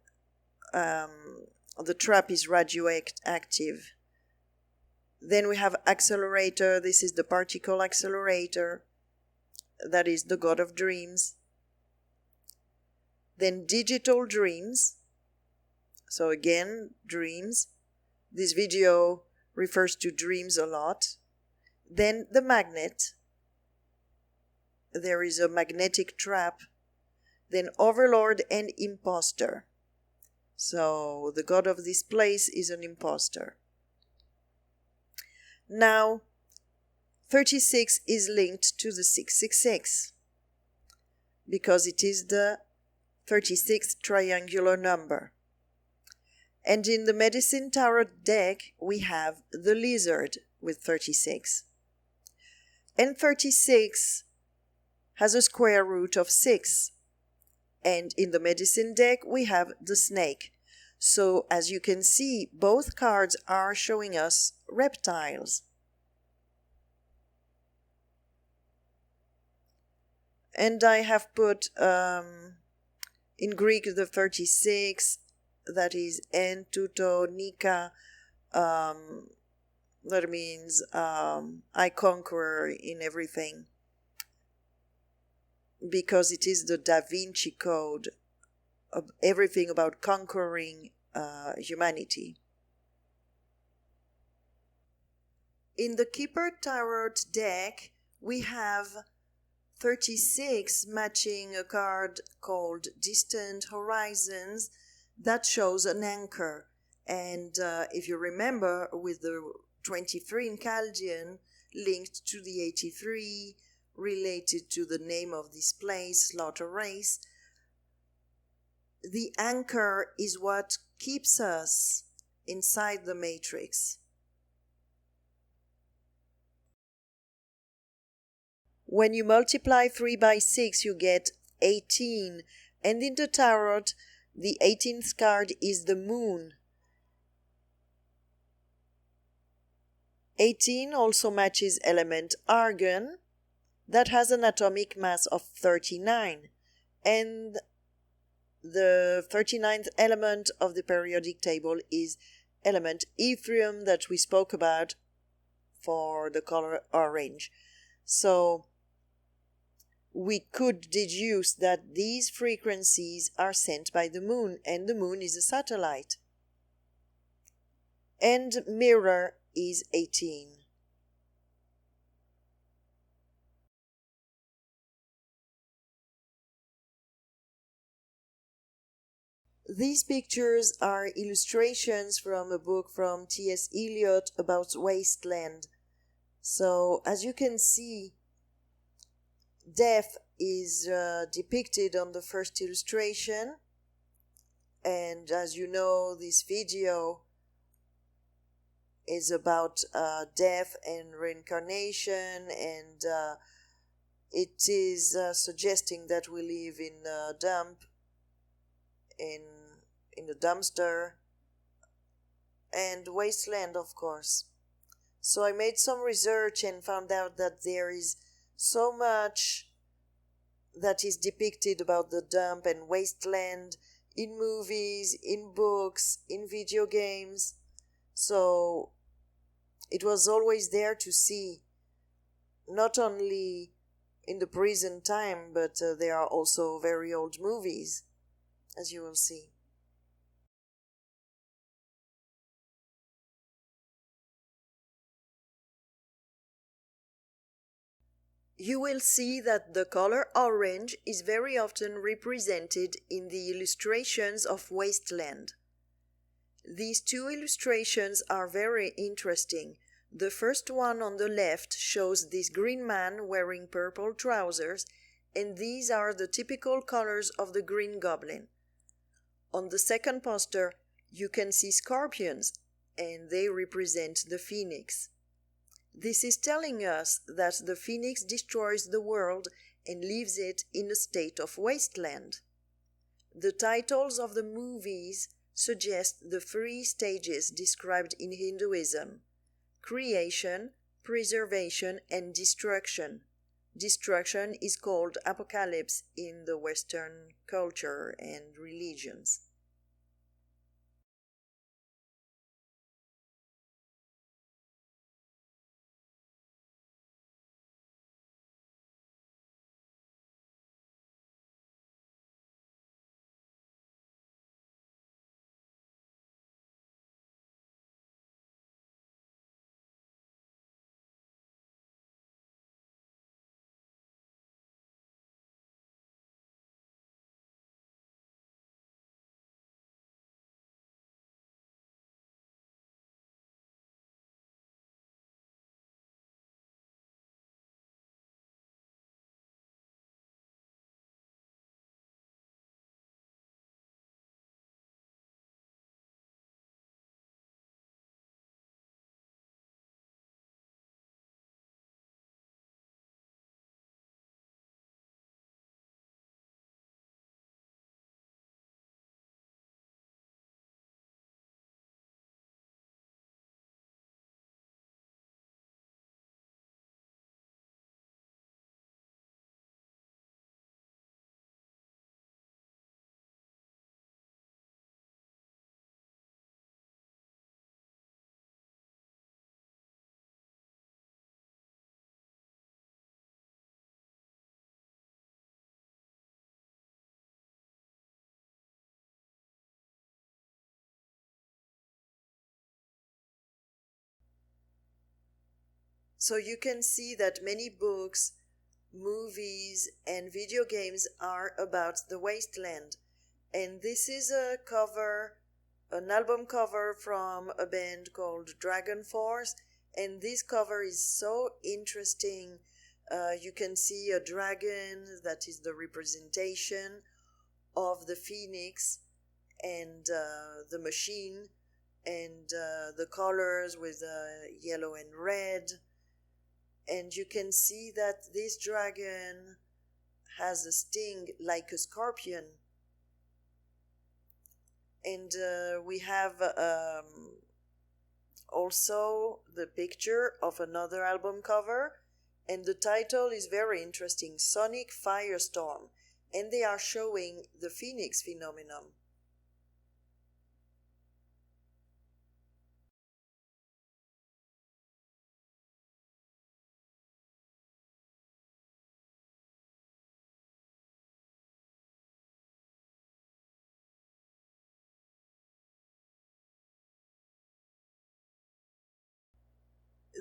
Speaker 1: The trap is radioactive. Then we have accelerator, this is the particle accelerator, that is the god of dreams. Then digital dreams, so again, dreams. This video refers to dreams a lot. Then the magnet, there is a magnetic trap. Then overlord and imposter. So the god of this place is an imposter. Now, 36 is linked to the 666 because it is the 36th triangular number. And in the Medicine Tarot deck, we have the lizard with 36. And 36 has a square root of 6. And in the Medicine deck, we have the snake. So, as you can see, both cards are showing us reptiles. And I have put in Greek the 36, that is en tuto nika, that means I conquer in everything, because it is the Da Vinci Code of everything about conquering humanity. In the Keeper Tarot deck, we have 36 matching a card called Distant Horizons that shows an anchor. And if you remember, with the 23 in Chaldean linked to the 83, related to the name of this place, Slaughter Race, the anchor is what keeps us inside the matrix. When you multiply 3 by 6, you get 18. And in the tarot, the 18th card is the moon. 18 also matches element argon, that has an atomic mass of 39. And the 39th element of the periodic table is element yttrium that we spoke about for the color orange. So we could deduce that these frequencies are sent by the moon, and the moon is a satellite. And mirror is 18. These pictures are illustrations from a book from T.S. Eliot about wasteland. So, as you can see, death is depicted on the first illustration. And as you know, this video is about death and reincarnation, and it is suggesting that we live in a dump, in the dumpster, and wasteland, of course. So I made some research and found out that there is so much that is depicted about the dump and wasteland in movies, in books, in video games. So it was always there to see, not only in the present time, but there are also very old movies, as you will see. You will see that the color orange is very often represented in the illustrations of wasteland. These two illustrations are very interesting. The first one on the left shows this green man wearing purple trousers, and these are the typical colors of the Green Goblin. On the second poster, you can see scorpions, and they represent the phoenix. This is telling us that the phoenix destroys the world and leaves it in a state of wasteland. The titles of the movies suggest the three stages described in Hinduism: creation, preservation, and destruction. Destruction is called apocalypse in the Western culture and religions. So you can see that many books, movies, and video games are about the wasteland. And this is a cover, an album cover from a band called Dragon Force. And this cover is so interesting. You can see a dragon that is the representation of the phoenix, and the machine, and the colors with yellow and red. And you can see that this dragon has a sting like a scorpion. And we have also the picture of another album cover, and the title is very interesting, Sonic Firestorm, and they are showing the phoenix phenomenon.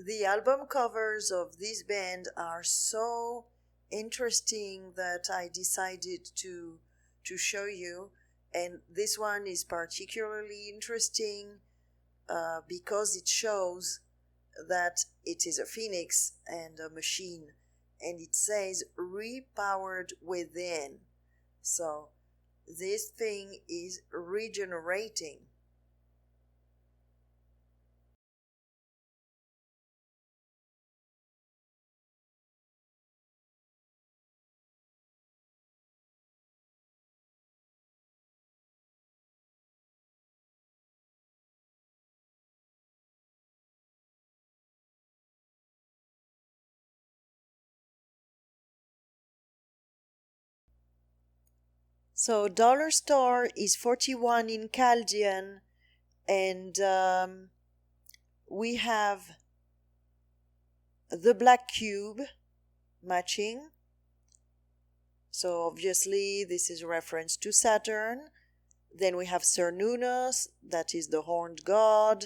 Speaker 1: The album covers of this band are so interesting that I decided to show you. And this one is particularly interesting because it shows that it is a phoenix and a machine, and it says repowered within. So this thing is regenerating. So dollar store is 41 in Chaldean, and we have the black cube matching. So obviously this is a reference to Saturn. Then we have Cernunnos, that is the horned god,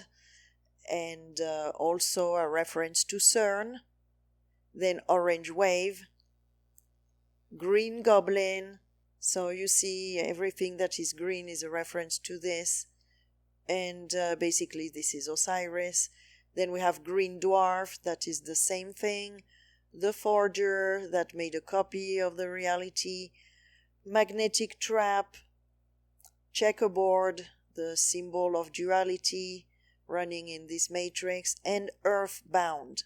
Speaker 1: and also a reference to CERN. Then orange wave, green goblin. So you see everything that is green is a reference to this. And basically this is Osiris. Then we have green dwarf, that is the same thing. The forger that made a copy of the reality. Magnetic trap, checkerboard, the symbol of duality running in this matrix, and earthbound.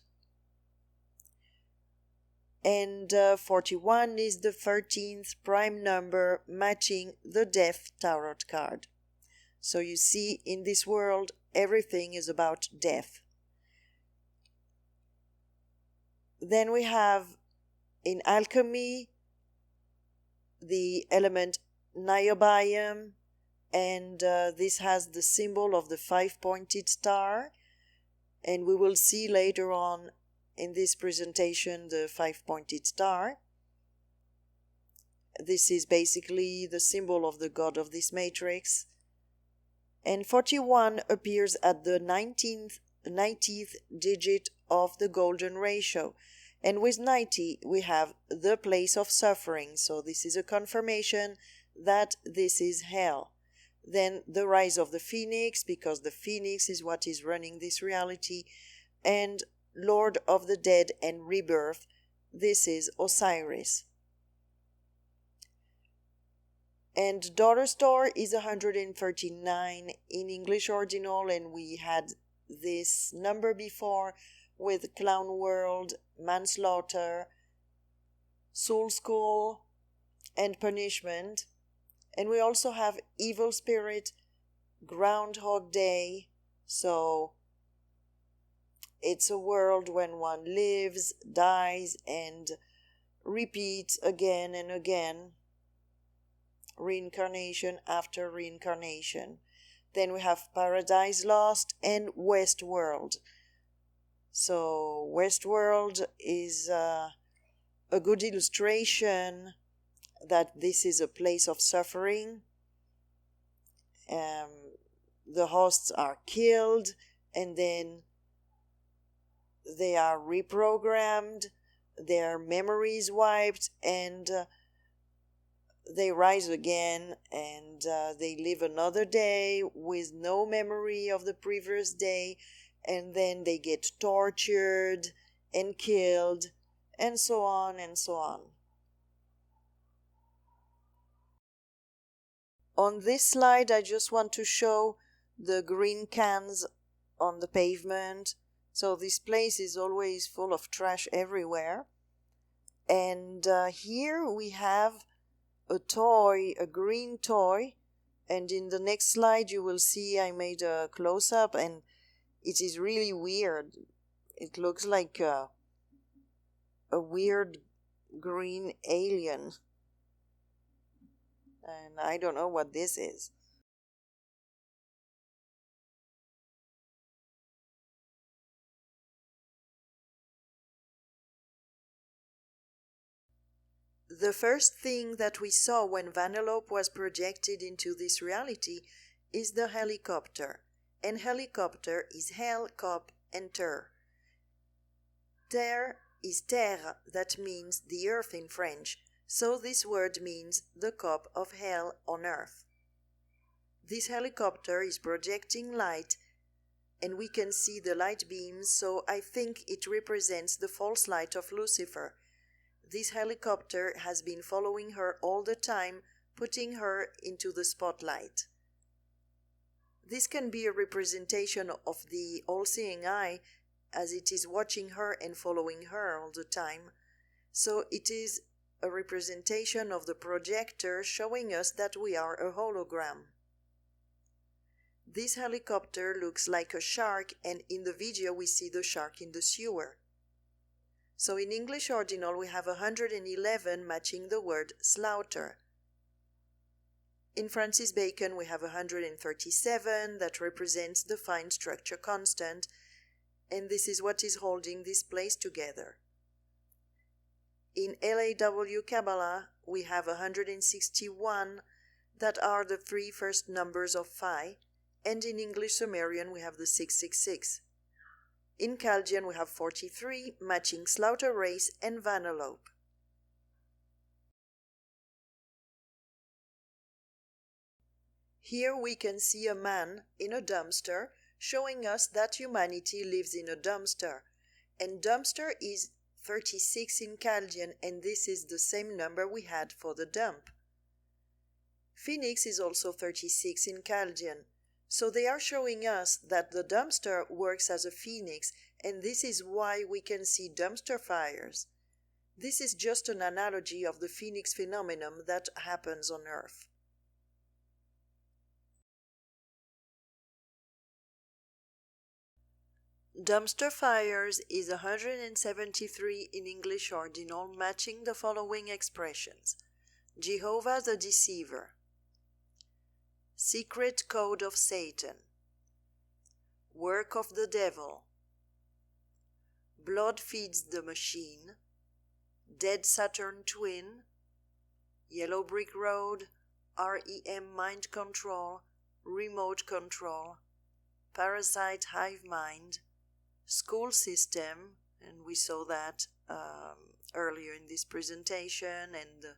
Speaker 1: And 41 is the 13th prime number matching the death tarot card. So you see, in this world, everything is about death. Then we have, in alchemy, the element niobium, and this has the symbol of the 5-pointed star. And we will see later on in this presentation the 5-pointed star. This is basically the symbol of the god of this matrix. And 41 appears at the 90th digit of the golden ratio. And with 90 we have the place of suffering. So this is a confirmation that this is hell. Then the rise of the phoenix, because the phoenix is what is running this reality. And Lord of the Dead and Rebirth, this is Osiris. And Daughter Store is 139 in English Ordinal, and we had this number before with Clown World, Manslaughter, Soul School, and Punishment. And we also have Evil Spirit, Groundhog Day. So it's a world when one lives, dies, and repeats again and again. Reincarnation after reincarnation. Then we have Paradise Lost and Westworld. So Westworld is a good illustration that this is a place of suffering. The hosts are killed, and then they are reprogrammed, their memories wiped, and they rise again, and they live another day with no memory of the previous day, and then they get tortured and killed, and so on and so on. On this slide, I just want to show the green cans on the pavement. So this place is always full of trash everywhere. And here we have a toy, a green toy. And in the next slide, you will see I made a close-up, and it is really weird. It looks like a weird green alien. And I don't know what this is. The first thing that we saw when Vanellope was projected into this reality is the helicopter. And helicopter is hell, cop, and ter. Ter is terre, that means the earth in French, so this word means the cop of hell on earth. This helicopter is projecting light, and we can see the light beams, so I think it represents the false light of Lucifer. This helicopter has been following her all the time, putting her into the spotlight. This can be a representation of the all-seeing eye, as it is watching her and following her all the time. So it is a representation of the projector showing us that we are a hologram. This helicopter looks like a shark, and in the video we see the shark in the sewer. So in English ordinal we have 111 matching the word slaughter. In Francis Bacon we have 137 that represents the fine structure constant, and this is what is holding this place together. In LAW Kabbalah we have 161 that are the three first numbers of Phi, and in English Sumerian we have the 666. In Chaldean we have 43, matching Slaughter Race and Vanellope. Here we can see a man in a dumpster, showing us that humanity lives in a dumpster. And dumpster is 36 in Chaldean, and this is the same number we had for the dump. Phoenix is also 36 in Chaldean. So they are showing us that the dumpster works as a phoenix, and this is why we can see dumpster fires. This is just an analogy of the phoenix phenomenon that happens on Earth. Dumpster fires is 173 in English ordinal, matching the following expressions: Jehovah the Deceiver, Secret Code of Satan, Work of the Devil, Blood Feeds the Machine, Dead Saturn Twin, Yellow Brick Road, REM Mind Control, Remote Control, Parasite Hive Mind, School System, and we saw that earlier in this presentation, and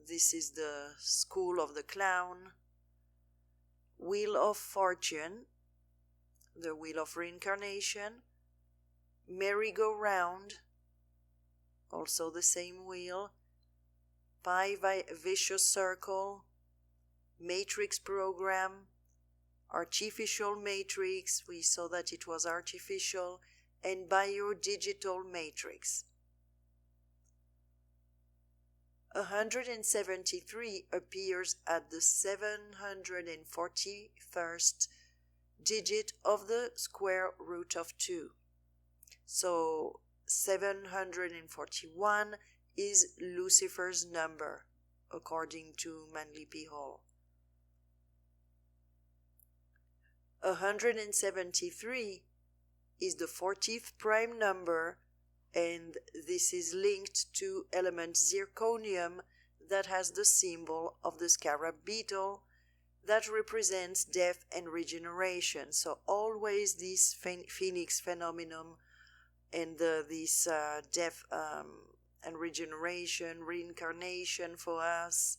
Speaker 1: this is the School of the Clown, Wheel of Fortune, the Wheel of Reincarnation, Merry-Go-Round, also the same wheel, Pi Vicious Circle, Matrix Program, Artificial Matrix, we saw that it was artificial, and Biodigital Matrix. 173 appears at the 741st digit of the square root of 2. So 741 is Lucifer's number, according to Manly P. Hall. 173 is the 40th prime number, and this is linked to element zirconium that has the symbol of the scarab beetle that represents death and regeneration. So always this phoenix phenomenon and this death and regeneration, reincarnation for us.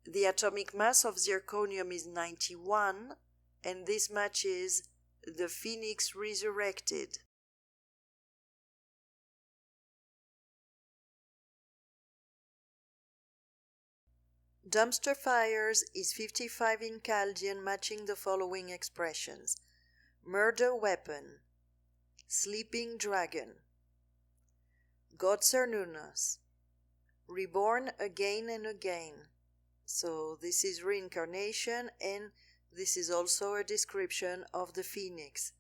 Speaker 1: The atomic mass of zirconium is 91, and this matches the phoenix resurrected. Dumpster fires is 55 in Chaldean, matching the following expressions: murder weapon, sleeping dragon, God Cernunnos, reborn again and again. So this is reincarnation, and this is also a description of the phoenix.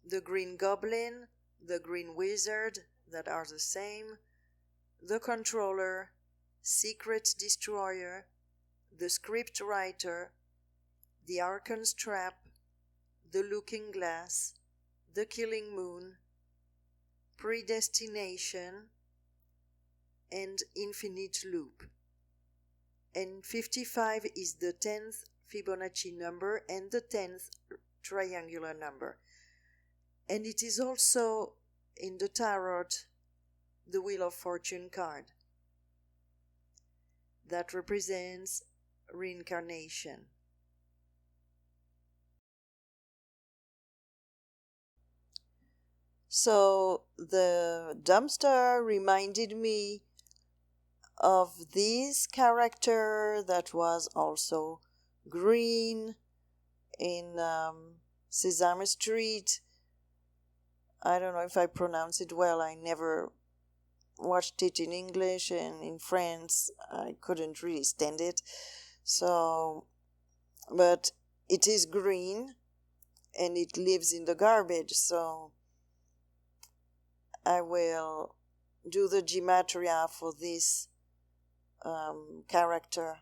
Speaker 1: The green goblin, the green wizard, that are the same, the controller, secret destroyer, the script writer, the Archon's trap, the looking glass, the killing moon, predestination, and infinite loop. And 55 is the 10th Fibonacci number and the 10th triangular number. And it is also in the tarot the Wheel of Fortune card that represents reincarnation. So the dumpster reminded me of this character that was also green in Sesame Street. I don't know if I pronounce it well. I never watched it in English, and in France I couldn't really stand it. So, but it is green and it lives in the garbage, so I will do the gematria for this character.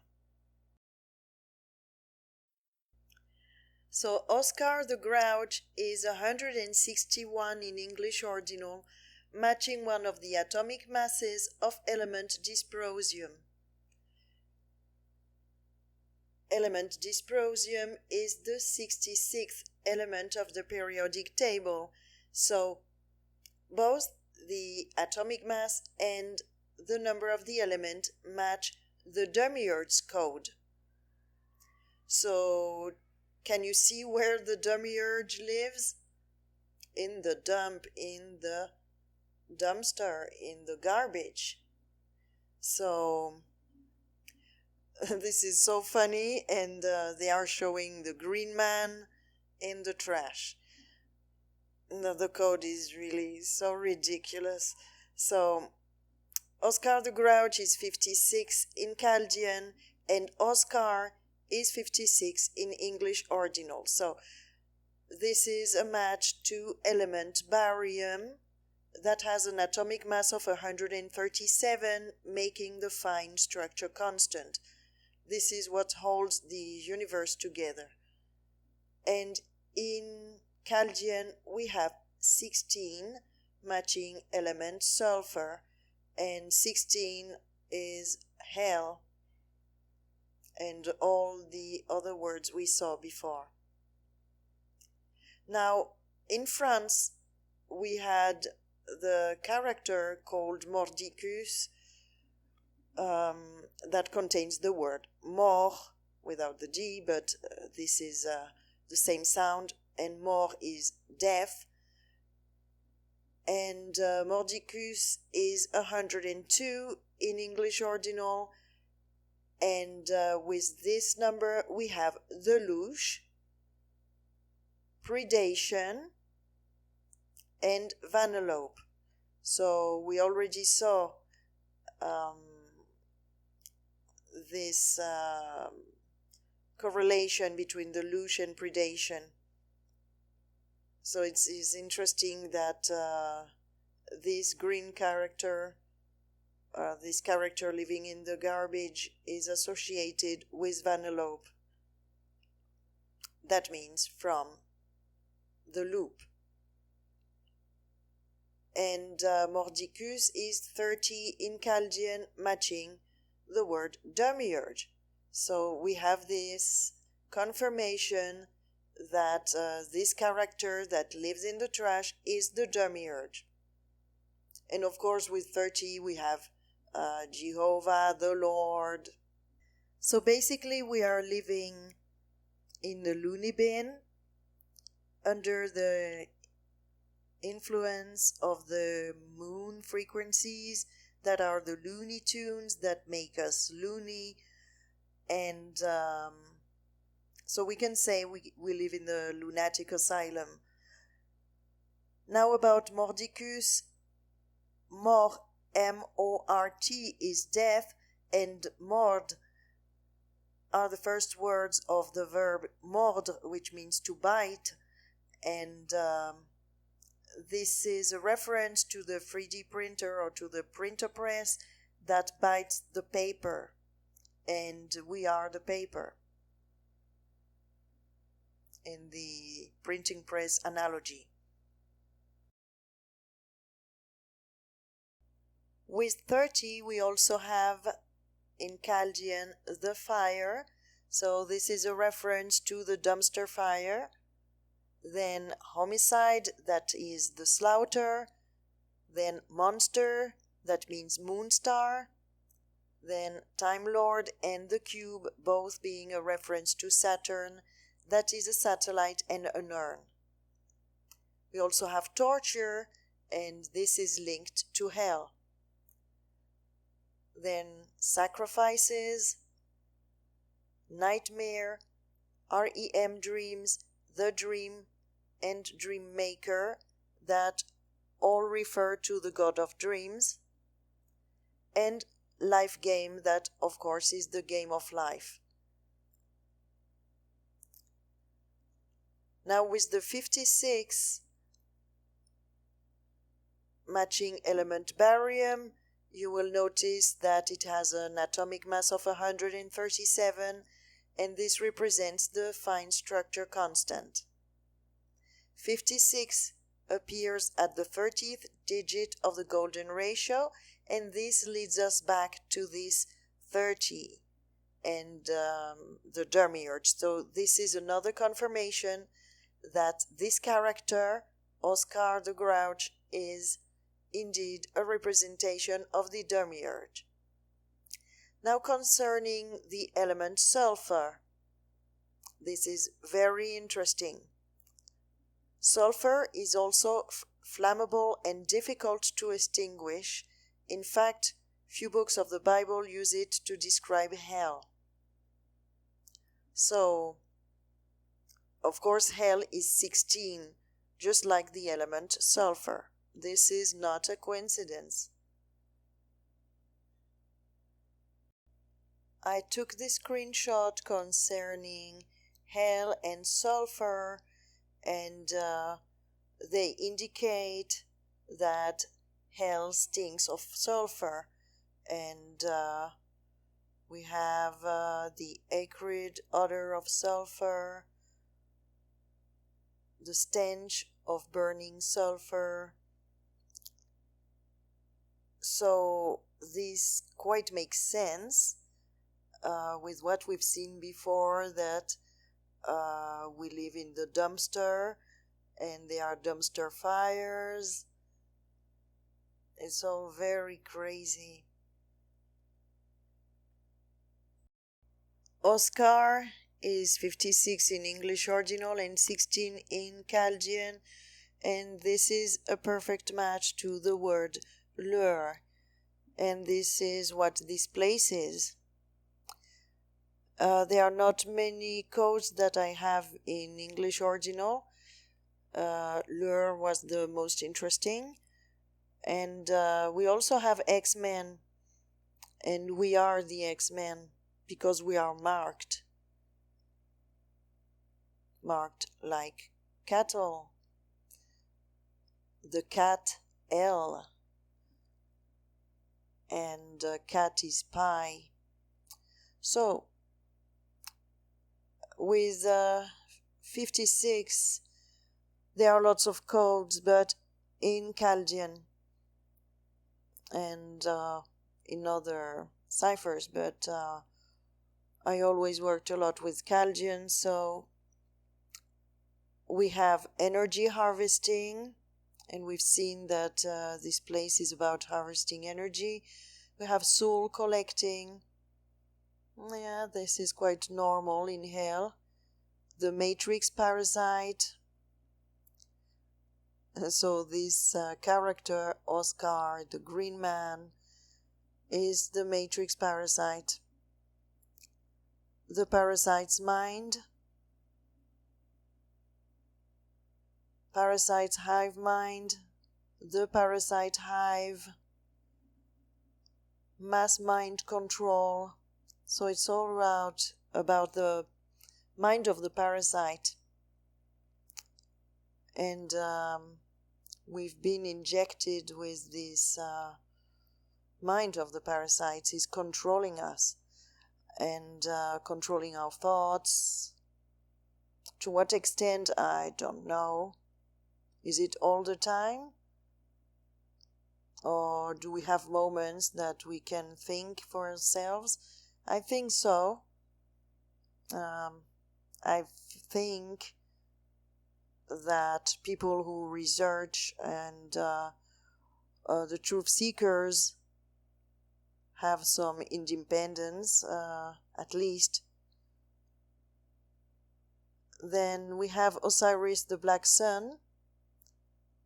Speaker 1: So Oscar the Grouch is 161 in English ordinal, matching one of the atomic masses of element dysprosium. Element dysprosium is the 66th element of the periodic table, so both the atomic mass and the number of the element match the Demiurge's code. So, can you see where the Demiurge lives? In the dump, in the dumpster, in the garbage. So, this is so funny, and they are showing the green man in the trash. The code is really so ridiculous. So, Oscar the Grouch is 56 in Chaldean, and Oscar is 56 in English ordinal. So, this is a match to element barium that has an atomic mass of 137, making the fine structure constant. This is what holds the universe together. And in Chaldean, we have 16, matching element sulfur, and 16 is hell, and all the other words we saw before. Now, in France, we had the character called Mordicus, that contains the word mort without the D, but this is the same sound, and mort is death. And Mordicus is 102 in English ordinal, and with this number we have the louche, predation, and Vanellope. So we already saw this correlation between the louche and predation. So it's interesting that this green character, this character living in the garbage, is associated with Vanellope. That means from the loop. And Mordicus is 30 in Chaldean, matching the word Demiurge. So we have this confirmation that this character that lives in the trash is the demiurge. And of course, with 30, we have Jehovah, the Lord. So basically, we are living in the loony bin under the influence of the moon frequencies that are the Looney Tunes that make us loony. And so we can say we live in the lunatic asylum. Now about Mordicus. Mort, M-O-R-T, is death, and mord are the first words of the verb mordre, which means to bite, and this is a reference to the 3D printer or to the printer press that bites the paper, and we are the paper in the printing press analogy. With 30, we also have in Chaldean the fire, so this is a reference to the dumpster fire. Then homicide, that is the slaughter. Then monster, that means moonstar. Then Time Lord and the cube, both being a reference to Saturn, that is a satellite and an urn. We also have torture, and this is linked to hell. Then sacrifices, nightmare, REM dreams, the dream, and dream maker, that all refer to the god of dreams, and life game, that of course is the game of life. Now with the 56 matching element barium, you will notice that it has an atomic mass of 137, and this represents the fine structure constant. 56 appears at the 30th digit of the golden ratio, and this leads us back to this 30 and the demiurge. So this is another confirmation that this character, Oscar the Grouch, is indeed a representation of the demiurge. Now concerning the element sulfur, this is very interesting. Sulfur is also flammable and difficult to extinguish. In fact, few books of the Bible use it to describe hell. So, of course, hell is 16, just like the element sulfur. This is not a coincidence. I took this screenshot concerning hell and sulfur, and they indicate that hell stinks of sulfur, and we have the acrid odor of sulfur, the stench of burning sulfur. So this quite makes sense with what we've seen before, that we live in the dumpster and there are dumpster fires. It's all very crazy. Oscar is 56 in English original and 16 in Chaldean, and this is a perfect match to the word lure, and this is what this place is. There are not many codes that I have in English original. Lure was the most interesting, and we also have X-Men, and we are the X-Men because we are marked like cattle. The cat L, and cat is pie. So with 56 there are lots of codes, but in Chaldean and in other ciphers, but I always worked a lot with Chaldean, so We have energy harvesting, and we've seen that this place is about harvesting energy. We have soul collecting. Yeah, this is quite normal in hell. The matrix parasite. So this character, Oscar, the green man, is the matrix parasite. The parasite's mind. Parasite's hive mind. The parasite hive. Mass mind control. So it's all about the mind of the parasite. And we've been injected with this mind of the parasites is controlling us and controlling our thoughts. To what extent, I don't know. Is it all the time? Or do we have moments that we can think for ourselves? I think so. I think that people who research and the truth seekers have some independence, at least. Then we have Osiris the Black Sun,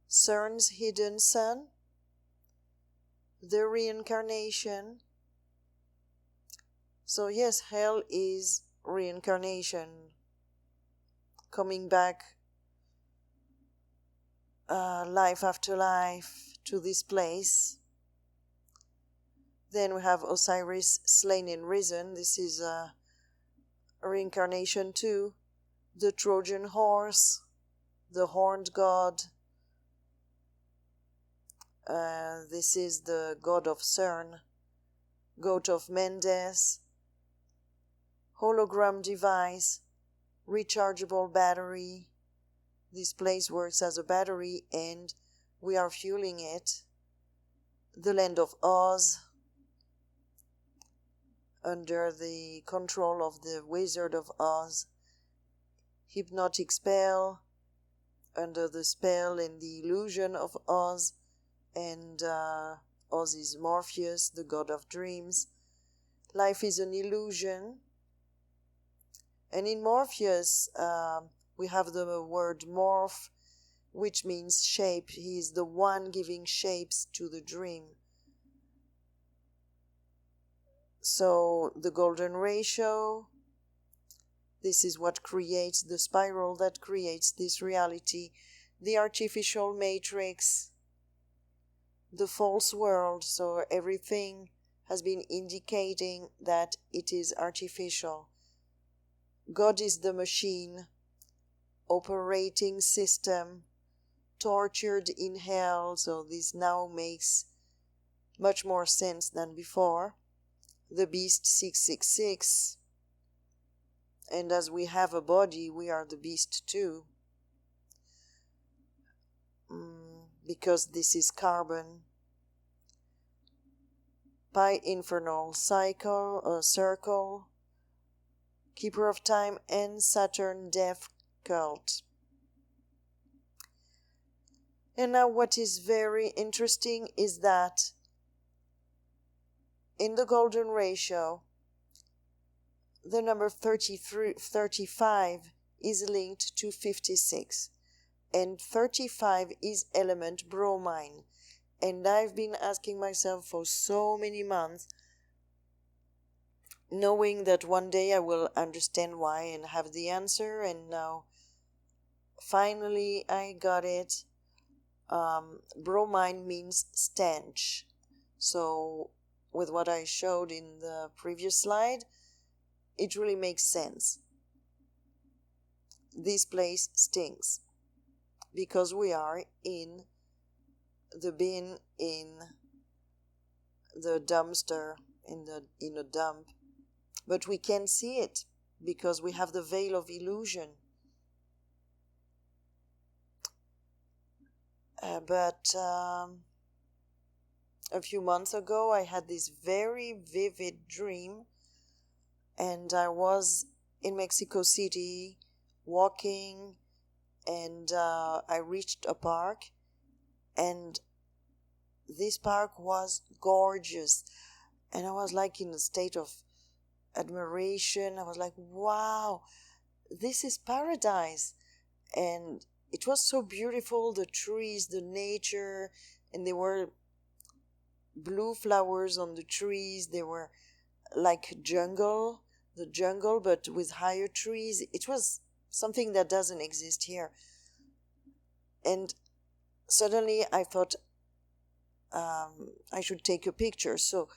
Speaker 1: CERN's hidden sun, the reincarnation. So yes, hell is reincarnation, coming back life after life to this place. Then we have Osiris slain and risen. This is a reincarnation too. The Trojan horse, the horned god. This is the god of CERN, goat of Mendes, hologram device, rechargeable battery. This place works as a battery and we are fueling it. The land of Oz, under the control of the Wizard of Oz. Hypnotic spell, under the spell and the illusion of Oz. And Oz is Morpheus, the god of dreams. Life is an illusion. And in Morpheus, we have the word morph, which means shape. He is the one giving shapes to the dream. So the golden ratio, this is what creates the spiral that creates this reality. The artificial matrix, the false world, so everything has been indicating that it is artificial. God is the machine, operating system, tortured in hell, so this now makes much more sense than before. The beast 666, and as we have a body, we are the beast too, because this is carbon. Pi infernal circle, keeper of time, and Saturn death cult. And now what is very interesting is that in the golden ratio, the number 35 is linked to 56, and 35 is element bromine. And I've been asking myself for so many months, knowing that one day I will understand why and have the answer, and now finally I got it. Bromine means stench. So with what I showed in the previous slide, it really makes sense. This place stinks because we are in the bin, in the dumpster, in a dump, but we can't see it because we have the veil of illusion. But a few months ago I had this very vivid dream, and I was in Mexico City walking, and I reached a park, and this park was gorgeous, and I was like in a state of admiration. I was like, wow, this is paradise. And it was so beautiful, the trees, the nature, and there were blue flowers on the trees. They were like the jungle, but with higher trees. It was something that doesn't exist here. And suddenly I thought I should take a picture. So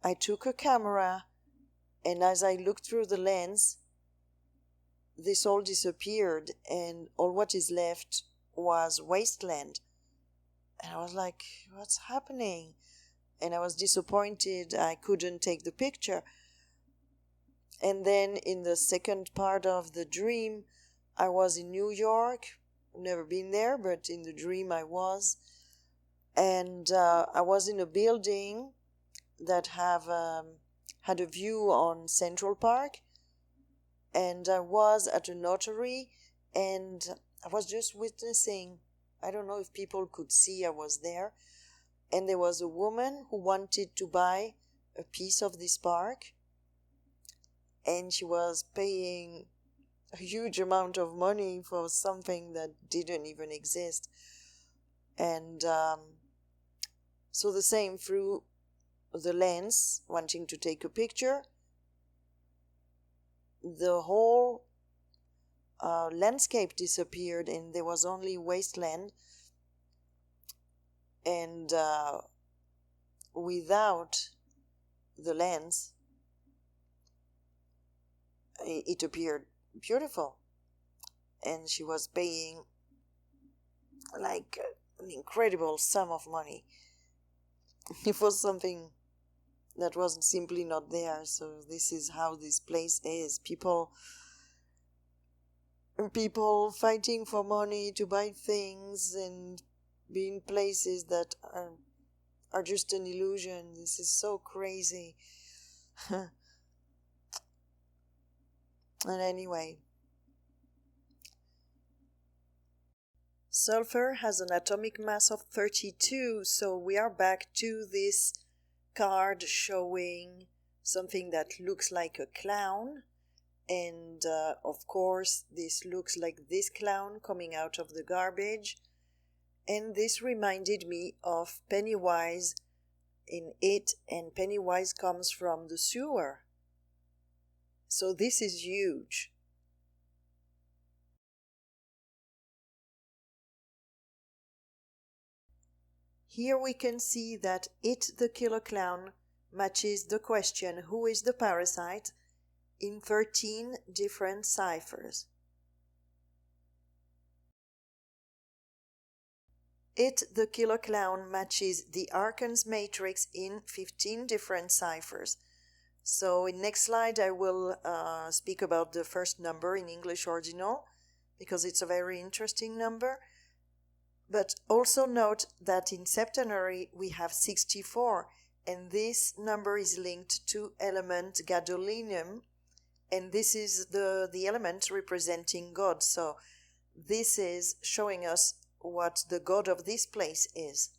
Speaker 1: I took a camera, and as I looked through the lens, this all disappeared, and all what is left was wasteland. And I was like, what's happening? And I was disappointed I couldn't take the picture. And then in the second part of the dream, I was in New York. Never been there, but in the dream I was. And I was in a building that had a view on Central Park. And I was at a notary, and I was just witnessing. I don't know if people could see I was there. And there was a woman who wanted to buy a piece of this park, and she was paying a huge amount of money for something that didn't even exist. And so the same, through the lens, wanting to take a picture, the whole landscape disappeared, and there was only wasteland. And without the lens, it appeared beautiful. And she was paying like an incredible sum of money. It was something that was simply not there. So this is how this place is. People fighting for money to buy things and be in places that are just an illusion. This is so crazy. And anyway, sulfur has an atomic mass of 32, so we are back to this card showing something that looks like a clown. And of course, this looks like this clown coming out of the garbage. And this reminded me of Pennywise in It, and Pennywise comes from the sewer. So this is huge. Here we can see that It the Killer Clown matches the question, who is the parasite, in 13 different ciphers. It the Killer Clown matches the Archon's matrix in 15 different ciphers. So in next slide I will speak about the first number in English Ordinal, because it's a very interesting number. But also note that in septenary we have 64, and this number is linked to element gadolinium, and this is the element representing God. So this is showing us what the God of this place is.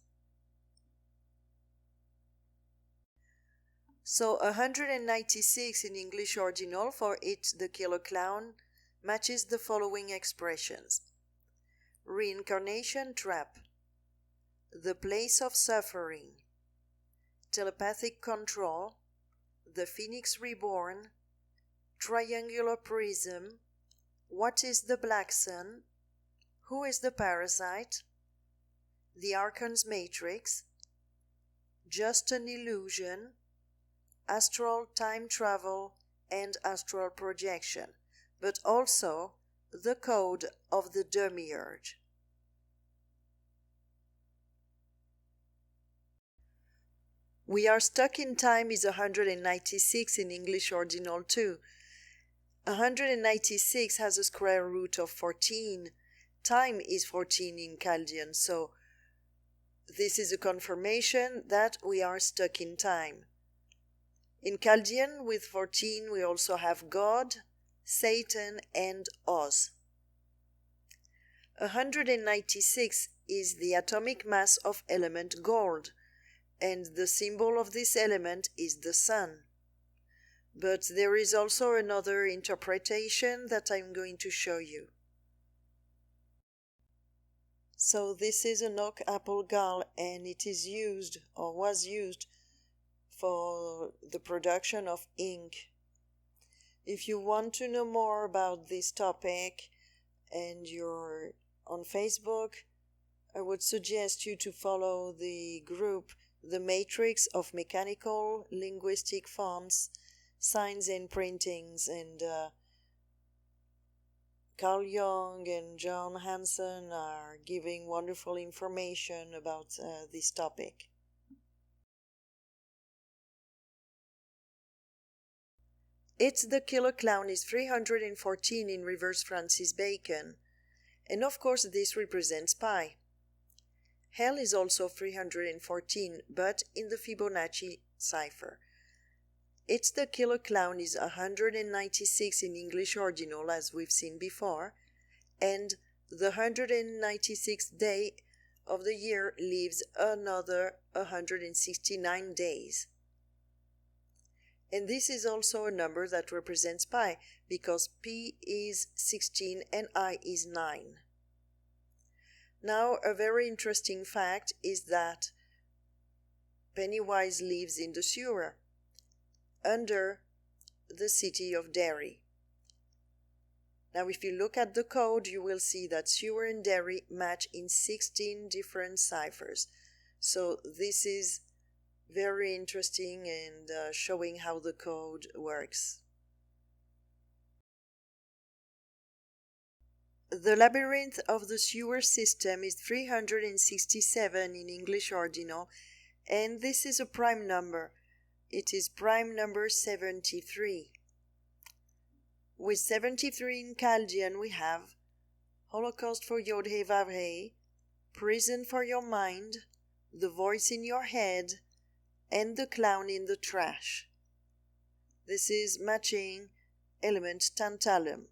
Speaker 1: So 196 in English Ordinal for It the Killer Clown matches the following expressions: reincarnation trap, the place of suffering, telepathic control, the phoenix reborn, triangular prism, what is the black sun, who is the parasite, the Archon's matrix, just an illusion, astral time travel and astral projection, but also the code of the demiurge. We are stuck in time is 196 in English Ordinal 2. 196 has a square root of 14. Time is 14 in Chaldean, so this is a confirmation that we are stuck in time. In Chaldean, with 14, we also have God, Satan, and Oz. 196 is the atomic mass of element gold, and the symbol of this element is the sun. But there is also another interpretation that I'm going to show you. So this is an oak apple gall, and it is used or was used for the production of ink. If you want to know more about this topic and you're on Facebook, I would suggest you to follow the group The Matrix of Mechanical Linguistic Forms, Signs and Printings, and Carl Jung and John Hanson are giving wonderful information about this topic. It's the Killer Clown is 314 in reverse Francis Bacon, and of course this represents pi. Hell is also 314, but in the Fibonacci cipher. It's the Killer Clown is 196 in English ordinal, as we've seen before, and the 196th day of the year leaves another 169 days. And this is also a number that represents pi, because p is 16 and I is 9. Now, a very interesting fact is that Pennywise lives in the sewer, under the city of Derry. Now, if you look at the code, you will see that sewer and Derry match in 16 different ciphers. So this is very interesting and showing how the code works. The labyrinth of the sewer system is 367 in English ordinal, and this is a prime number. It is prime number 73. With 73 in Chaldean we have Holocaust for Yod-Heh Vav-Heh, Prison for your mind, The Voice in Your Head, and The Clown in the Trash. This is matching element tantalum.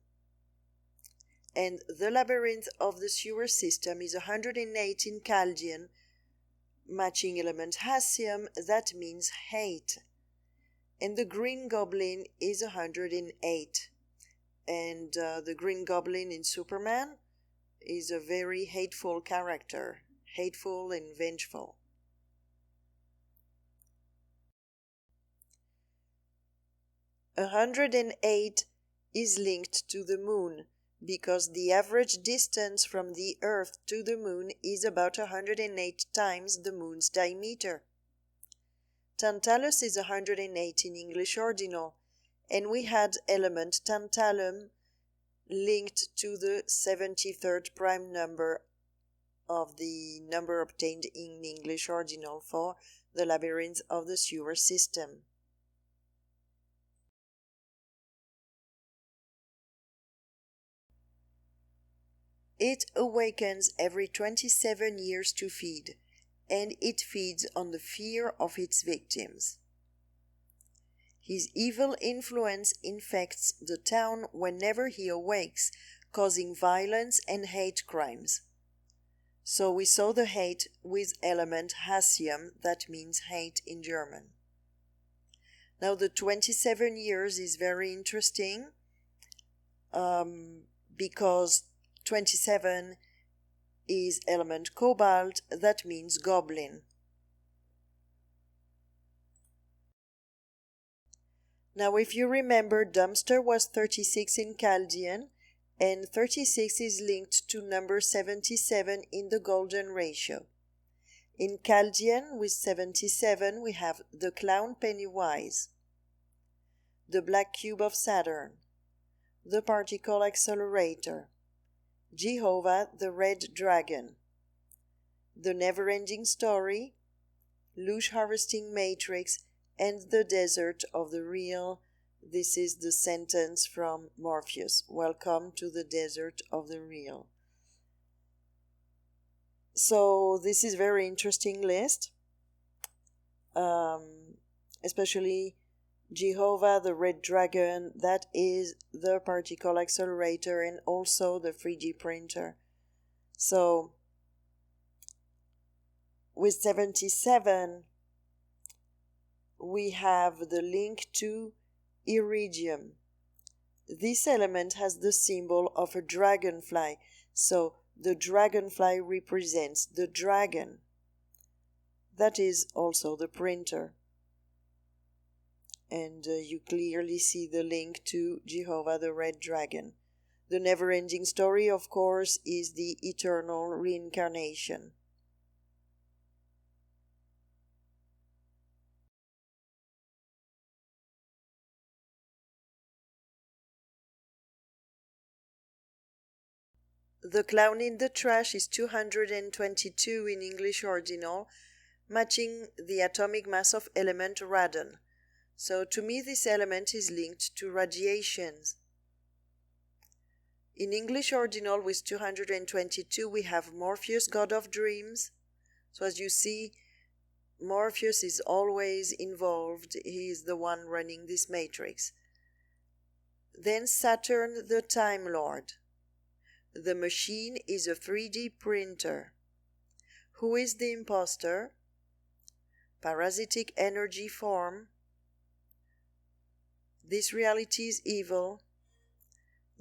Speaker 1: And the labyrinth of the sewer system is 108 in Chaldean, matching element hassium, that means hate. And the Green Goblin is 108. And the Green Goblin in Superman is a very hateful character, hateful and vengeful. A 108 is linked to the moon, because the average distance from the Earth to the moon is about 108 times the moon's diameter. Tantalus is 108 in English ordinal, and we had element tantalum linked to the 73rd prime number of the number obtained in English ordinal for the labyrinth of the sewer system. It awakens every 27 years to feed, and it feeds on the fear of its victims. His evil influence infects the town whenever he awakes, causing violence and hate crimes. So we saw the hate with element hassium, that means hate in German. Now the 27 years is very interesting because 27 is element cobalt, that means goblin. Now if you remember, dumpster was 36 in Chaldean, and 36 is linked to number 77 in the golden ratio. In Chaldean, with 77, we have the clown Pennywise, the black cube of Saturn, the particle accelerator, Jehovah the red dragon, the never-ending story, Lush harvesting matrix, and the desert of the real. This is the sentence from Morpheus. Welcome to the desert of the real. So this is very interesting list, especially Jehovah the red dragon, that is the particle accelerator and also the 3D printer. So with 77, we have the link to iridium. This element has the symbol of a dragonfly, so the dragonfly represents the dragon. That is also the printer. And you clearly see the link to Jehovah the Red Dragon. The never-ending story, of course, is the eternal reincarnation. The Clown in the Trash is 222 in English Ordinal, matching the atomic mass of element radon. So to me this element is linked to radiations. In English Ordinal with 222 we have Morpheus, god of dreams. So as you see, Morpheus is always involved. He is the one running this matrix. Then Saturn, the Time Lord. The machine is a 3D printer. Who is the imposter? Parasitic energy form. This reality is evil.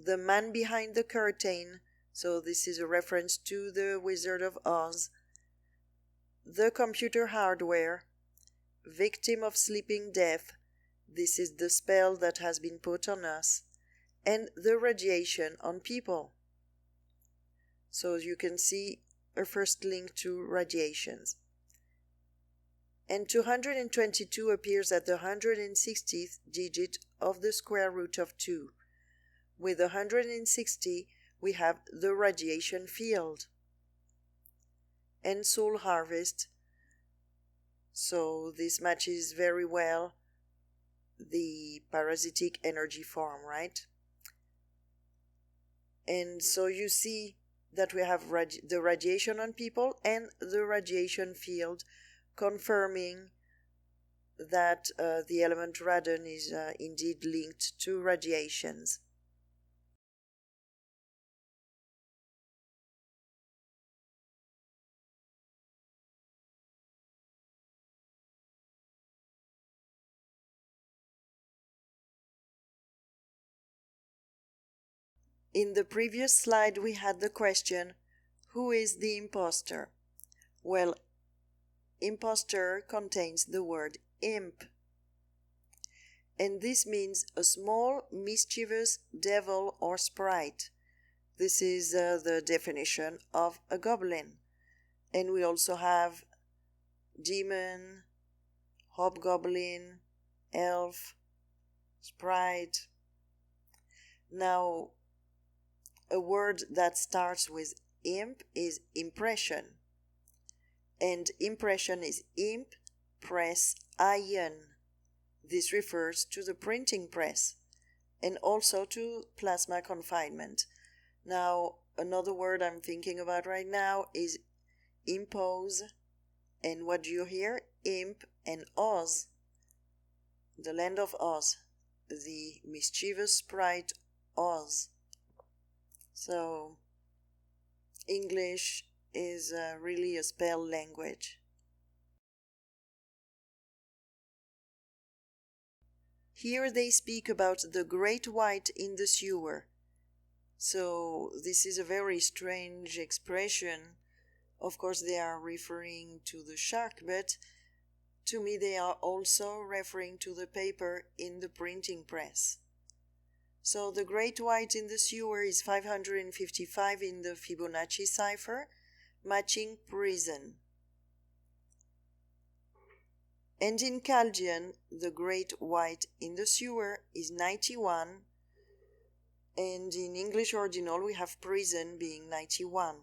Speaker 1: The man behind the curtain, so this is a reference to the Wizard of Oz. The computer hardware. Victim of sleeping death. This is the spell that has been put on us. And the radiation on people. So you can see a first link to radiations. And 222 appears at the 160th digit of the square root of 2. With 160, we have the radiation field. And soul harvest. So this matches very well the parasitic energy form, right? And so you see that we have the radiation on people and the radiation field, confirming that the element radon is indeed linked to radiations. In the previous slide we had the question, who is the imposter? Well, imposter contains the word imp. And this means a small, mischievous devil or sprite. This is the definition of a goblin. And we also have demon, hobgoblin, elf, sprite. Now, a word that starts with imp is impression. And impression is imp, press, iron. This refers to the printing press and also to plasma confinement. Now, another word I'm thinking about right now is impose. And what do you hear? Imp and Oz. The land of Oz. The mischievous sprite Oz. So, English is really a spell language. Here they speak about the great white in the sewer. So, this is a very strange expression. Of course, they are referring to the shark, but to me they are also referring to the paper in the printing press. So the great white in the sewer is 555 in the Fibonacci cipher, matching prison. And in Chaldean, the great white in the sewer is 91, and in English Ordinal we have prison being 91.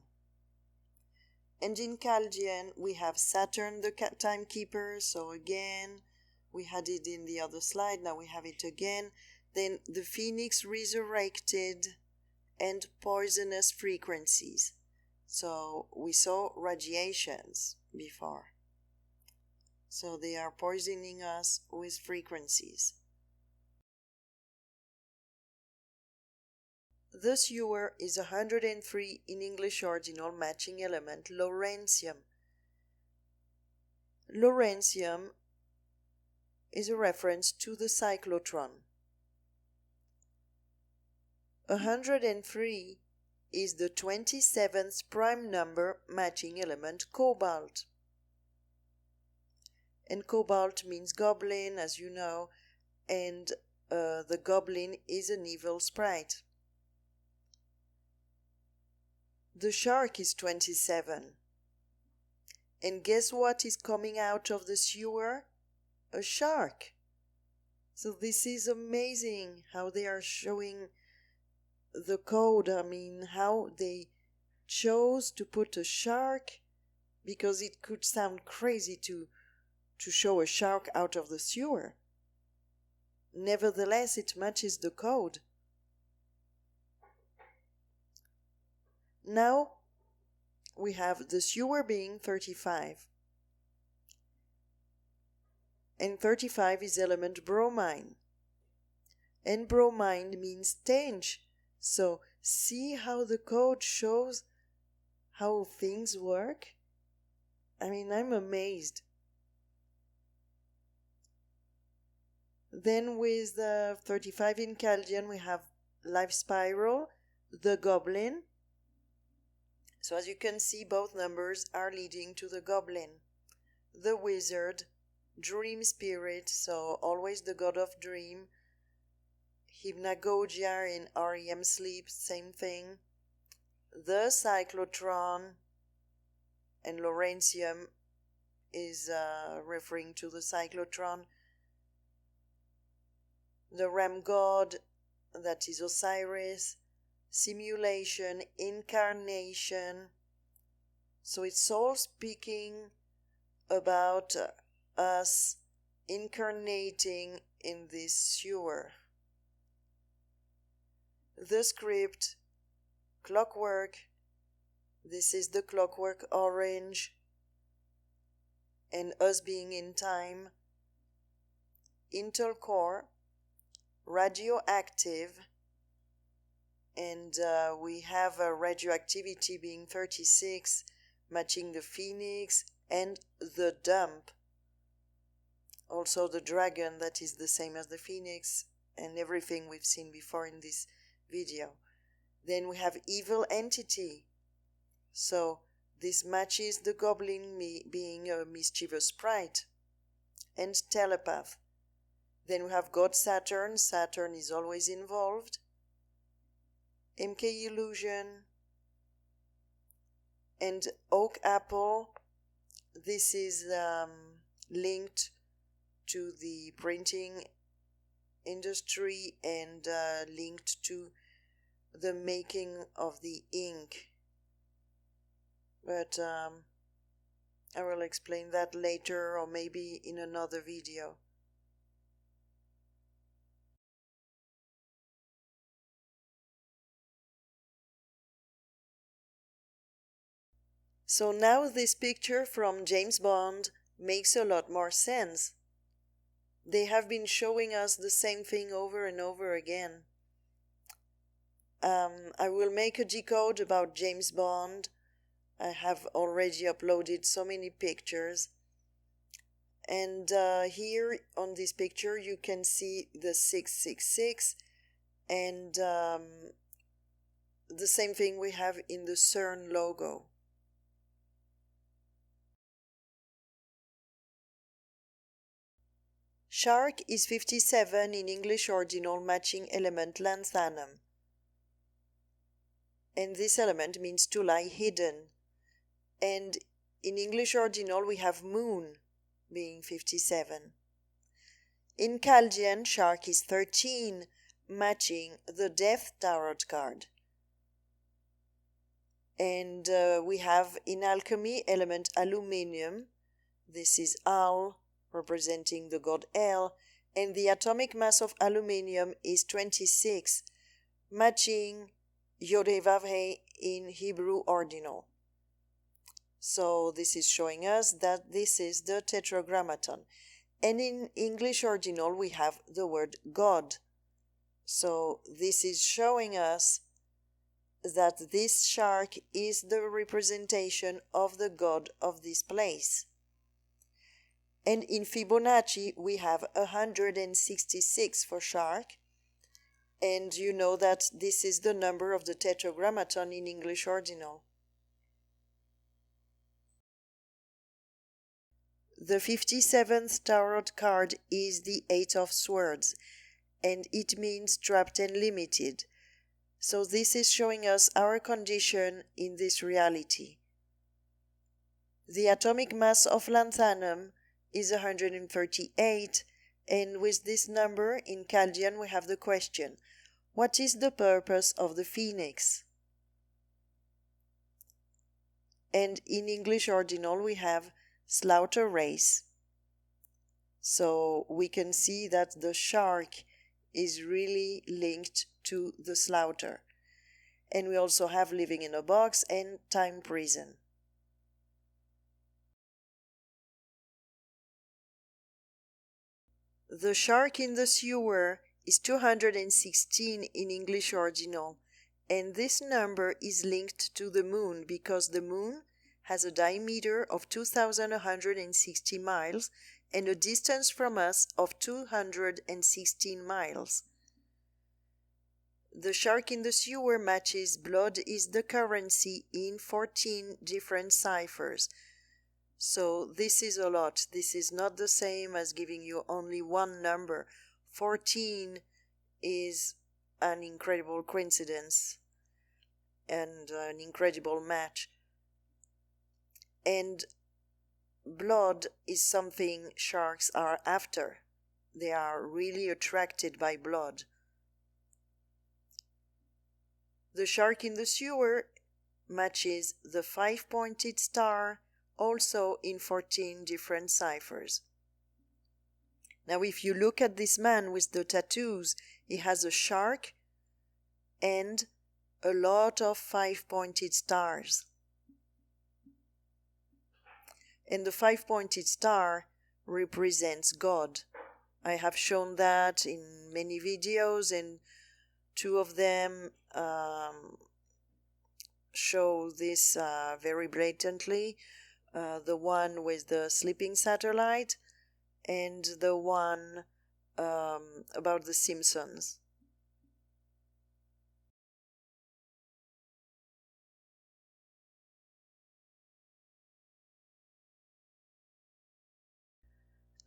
Speaker 1: And in Chaldean we have Saturn the timekeeper, so again, we had it in the other slide, now we have it again. Then the phoenix resurrected and poisonous frequencies. So we saw radiations before. So they are poisoning us with frequencies. The sewer is 103 in English ordinal matching element Lawrencium. Lawrencium is a reference to the cyclotron. 103 is the 27th prime number matching element cobalt. And cobalt means goblin, as you know, and the goblin is an evil sprite. The shark is 27. And guess what is coming out of the sewer? A shark. So this is amazing how they are showing the code. I mean, how they chose to put a shark, because it could sound crazy to show a shark out of the sewer. Nevertheless, it matches the code. Now we have the sewer being 35. And 35 is element bromine. And bromine means stench. So see how the code shows how things work? I mean, I'm amazed. Then with the 35 in Chaldean, we have Life Spiral, the Goblin. So as you can see, both numbers are leading to the Goblin. The Wizard, Dream Spirit, so always the god of dream. Hypnagogia in REM Sleep, same thing. The Cyclotron, and Lawrencium is referring to the cyclotron. The Ram God, that is Osiris. Simulation, incarnation. So it's all speaking about us incarnating in this sewer. The script, clockwork. This is the clockwork orange, and us being in time. Intel core, radioactive, and we have a radioactivity being 36, matching the phoenix and the dump. Also the dragon, that is the same as the phoenix, and everything we've seen before in this video. Then we have evil entity. So this matches the goblin being a mischievous sprite. And telepath. Then we have God Saturn. Saturn is always involved. MK Illusion. And Oak Apple. This is linked to the printing industry and linked to the making of the ink. But I will explain that later, or maybe in another video. So now this picture from James Bond makes a lot more sense. They have been showing us the same thing over and over again. I will make a decode about James Bond. I have already uploaded so many pictures. And here on this picture you can see the 666 and the same thing we have in the CERN logo. Shark is 57 in English ordinal matching element lanthanum. And this element means to lie hidden. And in English ordinal we have moon being 57. In Chaldean, shark is 13, matching the death tarot card. And we have in alchemy element aluminium. This is Al, representing the god El, and the atomic mass of aluminium is 26, matching Yod-Heh-Vav-Heh in Hebrew ordinal. So this is showing us that this is the tetragrammaton. And in English ordinal we have the word God. So this is showing us that this shark is the representation of the god of this place. And in Fibonacci, we have 166 for shark. And you know that this is the number of the Tetragrammaton in English ordinal. The 57th tarot card is the Eight of Swords, and it means trapped and limited. So this is showing us our condition in this reality. The atomic mass of lanthanum is 138, and with this number in Chaldean we have the question, what is the purpose of the phoenix? And in English ordinal we have slaughter race. So we can see that the shark is really linked to the slaughter. And we also have living in a box and time prison. The shark in the sewer is 216 in English ordinal, and this number is linked to the moon because the moon has a diameter of 2,160 miles and a distance from us of 216 miles. The shark in the sewer matches blood is the currency in 14 different ciphers. So this is a lot. This is not the same as giving you only one number. 14 is an incredible coincidence and an incredible match. And blood is something sharks are after. They are really attracted by blood. The shark in the sewer matches the 5-pointed star, also in 14 different ciphers. Now if you look at this man with the tattoos, he has a shark and a lot of 5-pointed stars. And the 5-pointed star represents God. I have shown that in many videos, and two of them show this very blatantly. The one with the sleeping satellite and the one about the Simpsons.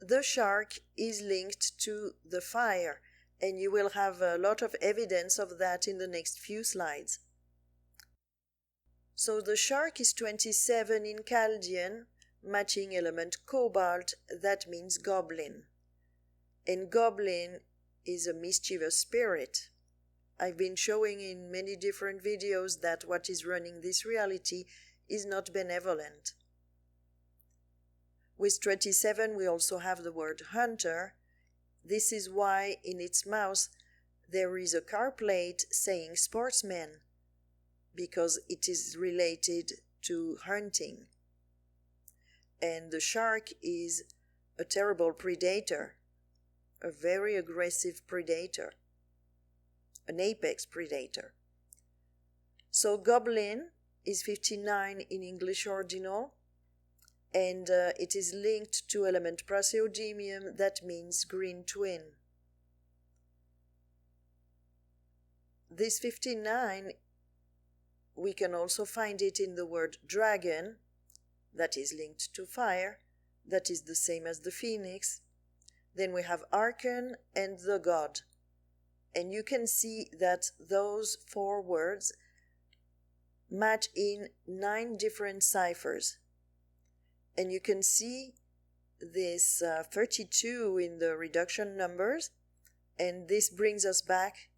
Speaker 1: The shark is linked to the fire, and you will have a lot of evidence of that in the next few slides. So the shark is 27 in Chaldean, matching element cobalt, that means goblin. And goblin is a mischievous spirit. I've been showing in many different videos that what is running this reality is not benevolent. With 27 we also have the word hunter. This is why in its mouth there is a car plate saying sportsman, because it is related to hunting. And the shark is a terrible predator, a very aggressive predator, an apex predator. So goblin is 59 in English ordinal, and it is linked to element praseodymium, that means green twin. This 59, we can also find it in the word dragon, that is linked to fire, that is the same as the phoenix. Then we have archon and the god. And you can see that those four words match in 9 different ciphers. And you can see this 32 in the reduction numbers, and this brings us back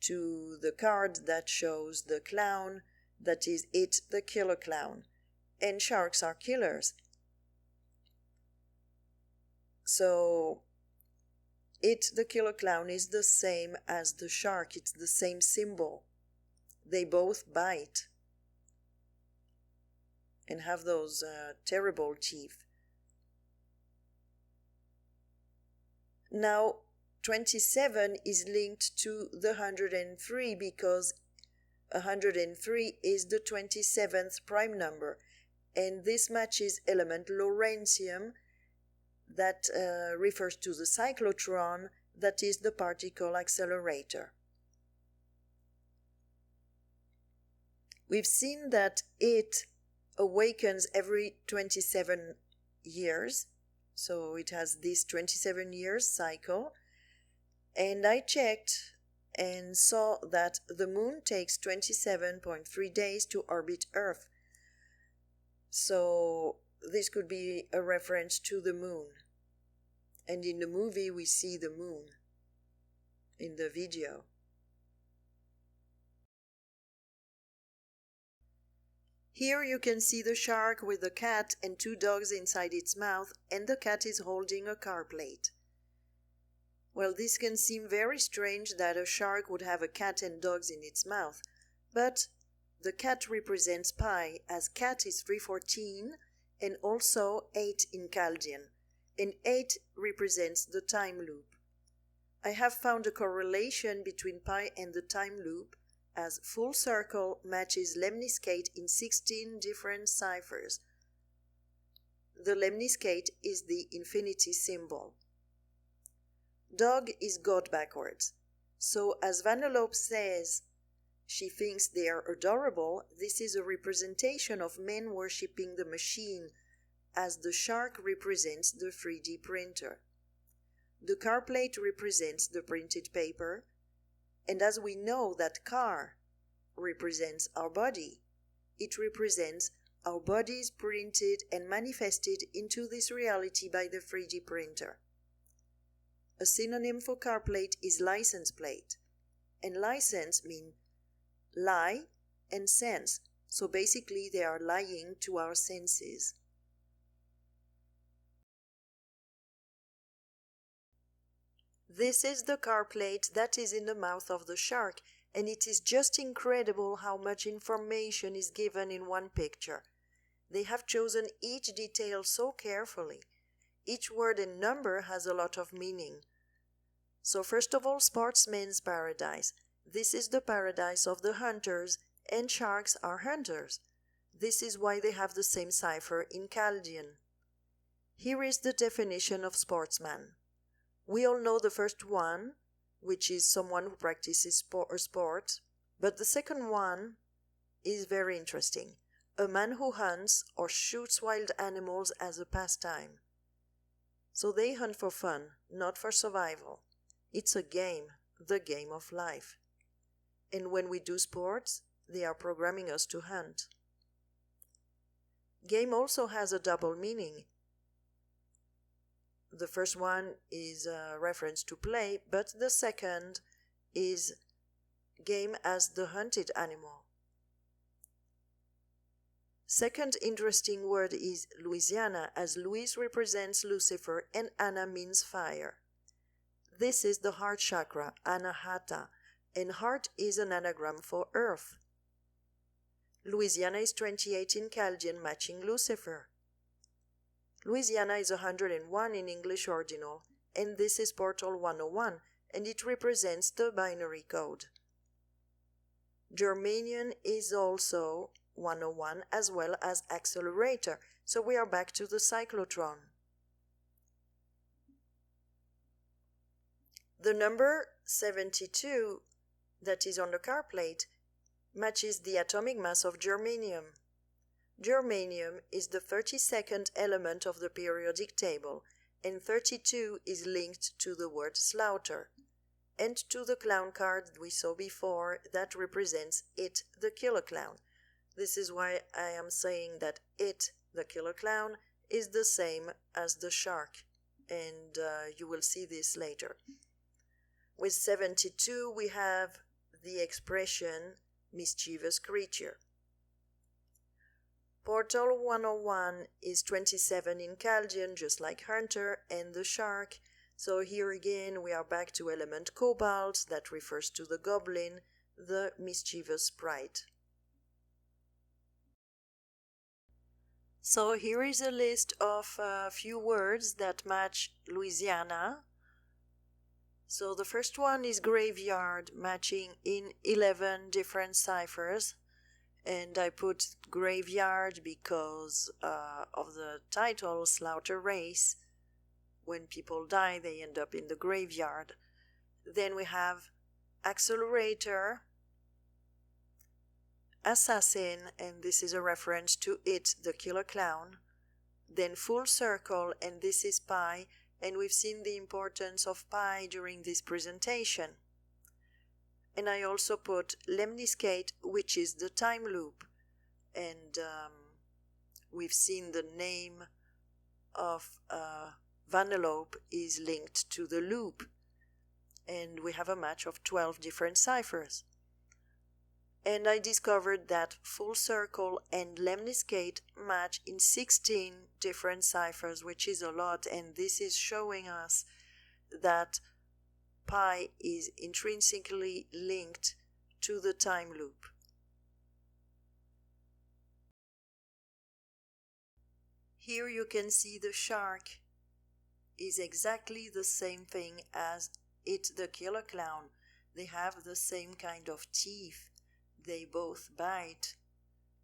Speaker 1: to the card that shows the clown, that is it, the killer clown. And sharks are killers. So it, the killer clown, is the same as the shark. It's the same symbol. They both bite and have those terrible teeth. Now 27 is linked to the 103 because 103 is the 27th prime number, and this matches element Lawrencium that refers to the cyclotron, that is the particle accelerator. We've seen that it awakens every 27 years, so it has this 27 years cycle, and I checked and saw that the moon takes 27.3 days to orbit Earth. So this could be a reference to the moon. And in the movie we see the moon in the video. Here you can see the shark with a cat and two dogs inside its mouth, and the cat is holding a car plate. Well, this can seem very strange that a shark would have a cat and dogs in its mouth, but the cat represents pi, as cat is 314 and also 8 in Chaldean, and 8 represents the time loop. I have found a correlation between pi and the time loop, as full circle matches lemniscate in 16 different ciphers. The lemniscate is the infinity symbol. Dog is God backwards. So as Vanellope says, she thinks they are adorable, this is a representation of men worshipping the machine, as the shark represents the 3D printer. The car plate represents the printed paper, and as we know that car represents our body, it represents our bodies printed and manifested into this reality by the 3D printer. A synonym for car plate is license plate, and license means lie and sense, so basically they are lying to our senses. This is the car plate that is in the mouth of the shark, and it is just incredible how much information is given in one picture. They have chosen each detail so carefully. Each word and number has a lot of meaning. So first of all, sportsman's paradise. This is the paradise of the hunters, and sharks are hunters. This is why they have the same cipher in Chaldean. Here is the definition of sportsman. We all know the first one, which is someone who practices a sport, but the second one is very interesting. A man who hunts or shoots wild animals as a pastime. So they hunt for fun, not for survival. It's a game, the game of life. And when we do sports, they are programming us to hunt. Game also has a double meaning. The first one is a reference to play, but the second is game as the hunted animal. Second interesting word is Louisiana, as Louis represents Lucifer and Anna means fire. This is the heart chakra, Anahata, and heart is an anagram for earth. Louisiana is 28 in Chaldean, matching Lucifer. Louisiana is 101 in English ordinal, and this is portal 101, and it represents the binary code. Germanium is also 101 as well as accelerator, so we are back to the cyclotron. The number 72 that is on the car plate matches the atomic mass of germanium. Germanium is the 32nd element of the periodic table, and 32 is linked to the word slaughter, and to the clown card we saw before that represents it, the killer clown. This is why I am saying that it, the killer clown, is the same as the shark, and you will see this later. With 72 we have the expression mischievous creature. Portal 101 is 27 in Chaldean, just like hunter and the shark, so here again we are back to element cobalt that refers to the goblin, the mischievous sprite. So here is a list of a few words that match Louisiana. So the first one is graveyard, matching in 11 different ciphers. And I put graveyard because of the title, Slaughter Race. When people die, they end up in the graveyard. Then we have accelerator, assassin, and this is a reference to It, the Killer Clown. Then full circle, and this is pi, and we've seen the importance of pi during this presentation. And I also put lemniscate, which is the time loop. And we've seen the name of Vanellope is linked to the loop. And we have a match of 12 different ciphers. And I discovered that full circle and lemniscate match in 16 different ciphers, which is a lot. And this is showing us that pi is intrinsically linked to the time loop. Here you can see the shark is exactly the same thing as It, the Killer Clown. They have the same kind of teeth. They both bite,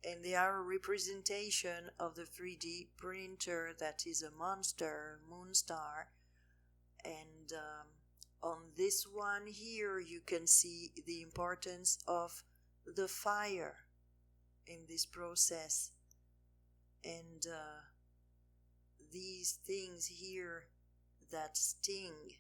Speaker 1: and they are a representation of the 3D printer that is a monster, Moonstar. And on this one here you can see the importance of the fire in this process, and these things here that sting.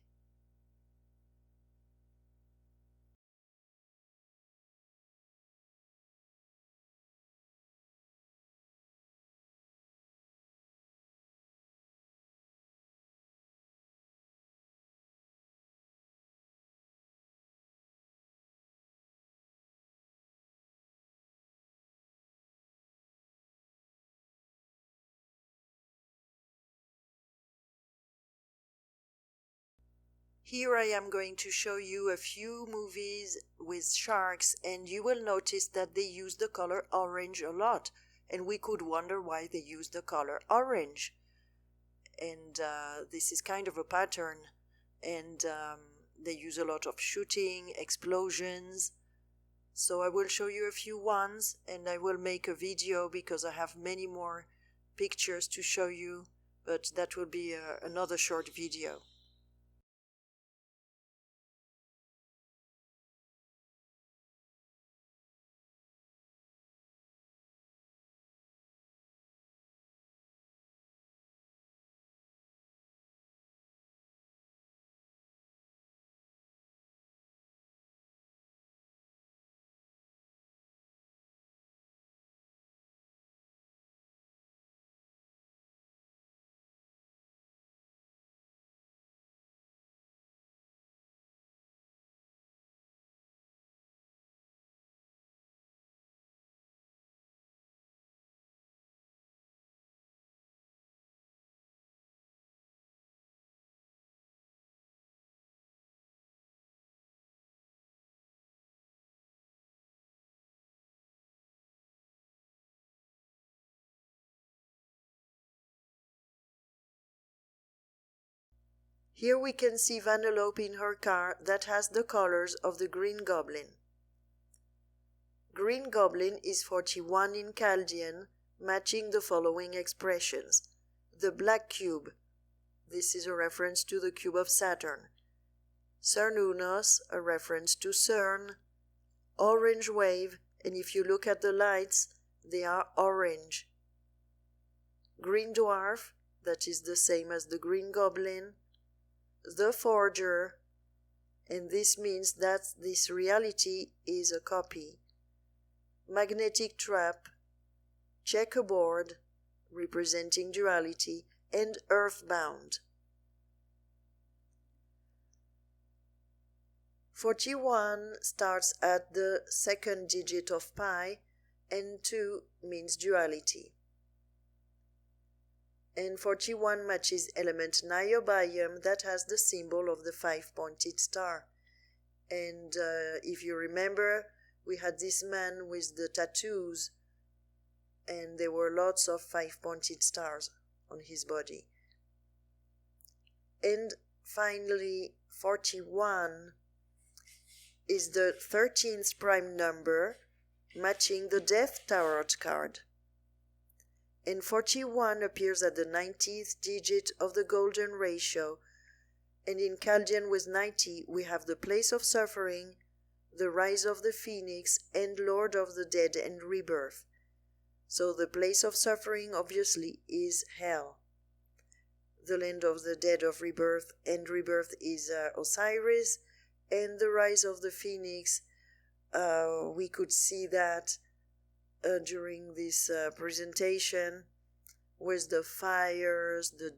Speaker 1: Here I am going to show you a few movies with sharks, and you will notice that they use the color orange a lot, and we could wonder why they use the color orange. And this is kind of a pattern, and they use a lot of shooting, explosions. So I will show you a few ones, and I will make a video because I have many more pictures to show you, but that will be another short video. Here we can see Vanellope in her car that has the colors of the Green Goblin. Green Goblin is 41 in Chaldean, matching the following expressions. The black cube. This is a reference to the cube of Saturn. Cernunnos, a reference to CERN. Orange wave, and if you look at the lights, they are orange. Green dwarf, that is the same as the Green Goblin. The forger, and this means that this reality is a copy. Magnetic trap, checkerboard, representing duality, and earthbound. 41 starts at the second digit of pi, and 2 means duality. And 41 matches element niobium that has the symbol of the 5-pointed star. And if you remember, we had this man with the tattoos, and there were lots of 5-pointed stars on his body. And finally, 41 is the 13th prime number, matching the Death Tarot card. And 41 appears at the 90th digit of the golden ratio, and in Chaldean with 90 we have the place of suffering, the rise of the phoenix, and Lord of the Dead and rebirth. So the place of suffering obviously is hell. The land of the dead of rebirth and rebirth is Osiris, and the rise of the phoenix, we could see that during this presentation with the fires, the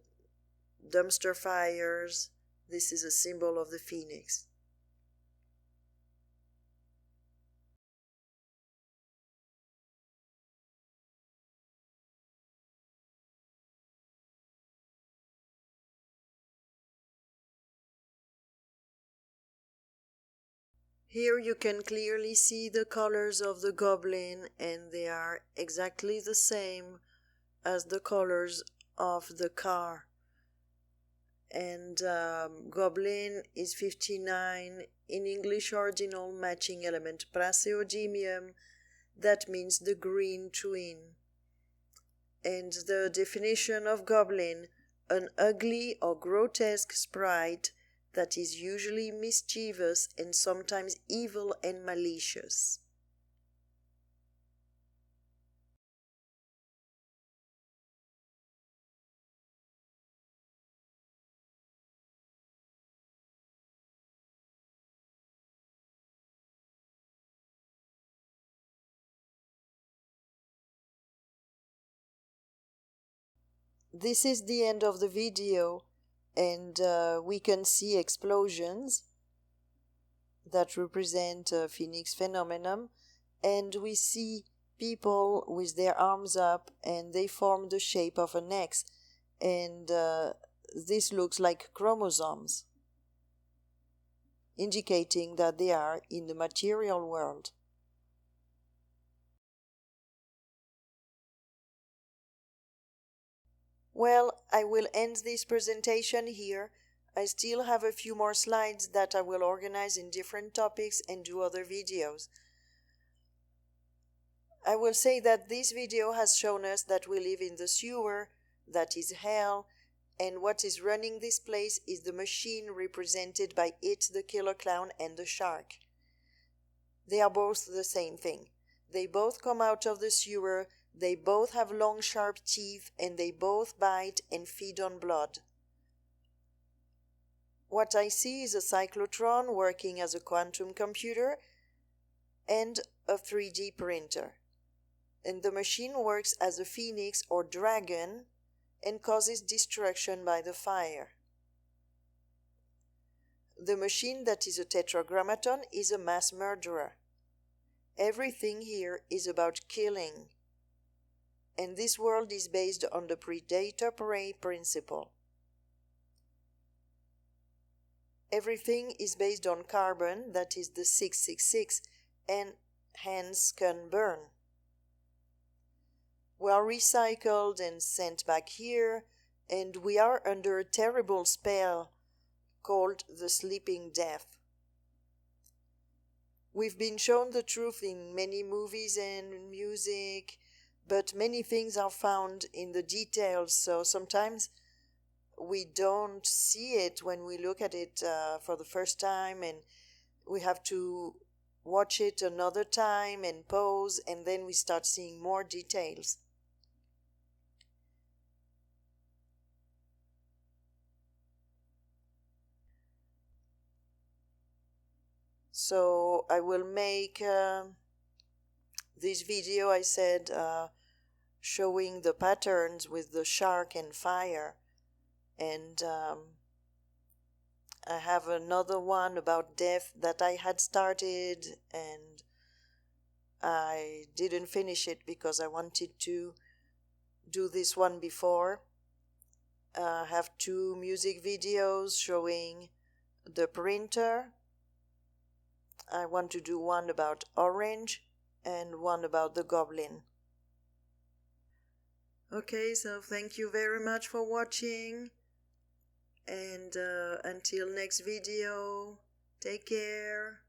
Speaker 1: dumpster fires. This is a symbol of the phoenix. Here you can clearly see the colors of the goblin, and they are exactly the same as the colors of the car. And goblin is 59, in English ordinal matching element praseodymium, that means the green twin. And the definition of goblin, an ugly or grotesque sprite that is usually mischievous and sometimes evil and malicious. This is the end of the video, and we can see explosions that represent a phoenix phenomenon, and we see people with their arms up and they form the shape of an X, and this looks like chromosomes, indicating that they are in the material world. Well, I will end this presentation here. I still have a few more slides that I will organize in different topics and do other videos. I will say that this video has shown us that we live in the sewer, that is hell, and what is running this place is the machine represented by It the Killer Clown and the shark. They are both the same thing. They both come out of the sewer, they both have long sharp teeth, and they both bite and feed on blood. What I see is a cyclotron working as a quantum computer and a 3D printer. And the machine works as a phoenix or dragon and causes destruction by the fire. The machine that is a tetragrammaton is a mass murderer. Everything here is about killing. And this world is based on the predator-prey principle. Everything is based on carbon, that is the 666, and hence can burn. We are recycled and sent back here, and we are under a terrible spell called the sleeping death. We've been shown the truth in many movies and music, but many things are found in the details, so sometimes we don't see it when we look at it for the first time, and we have to watch it another time and pause, and then we start seeing more details. So I will make this video, I said, showing the patterns with the shark and fire. And I have another one about death that I had started, and I didn't finish it because I wanted to do this one before. I have 2 music videos showing the printer. I want to do one about orange and one about the goblin. Okay, so thank you very much for watching. And until next video, take care.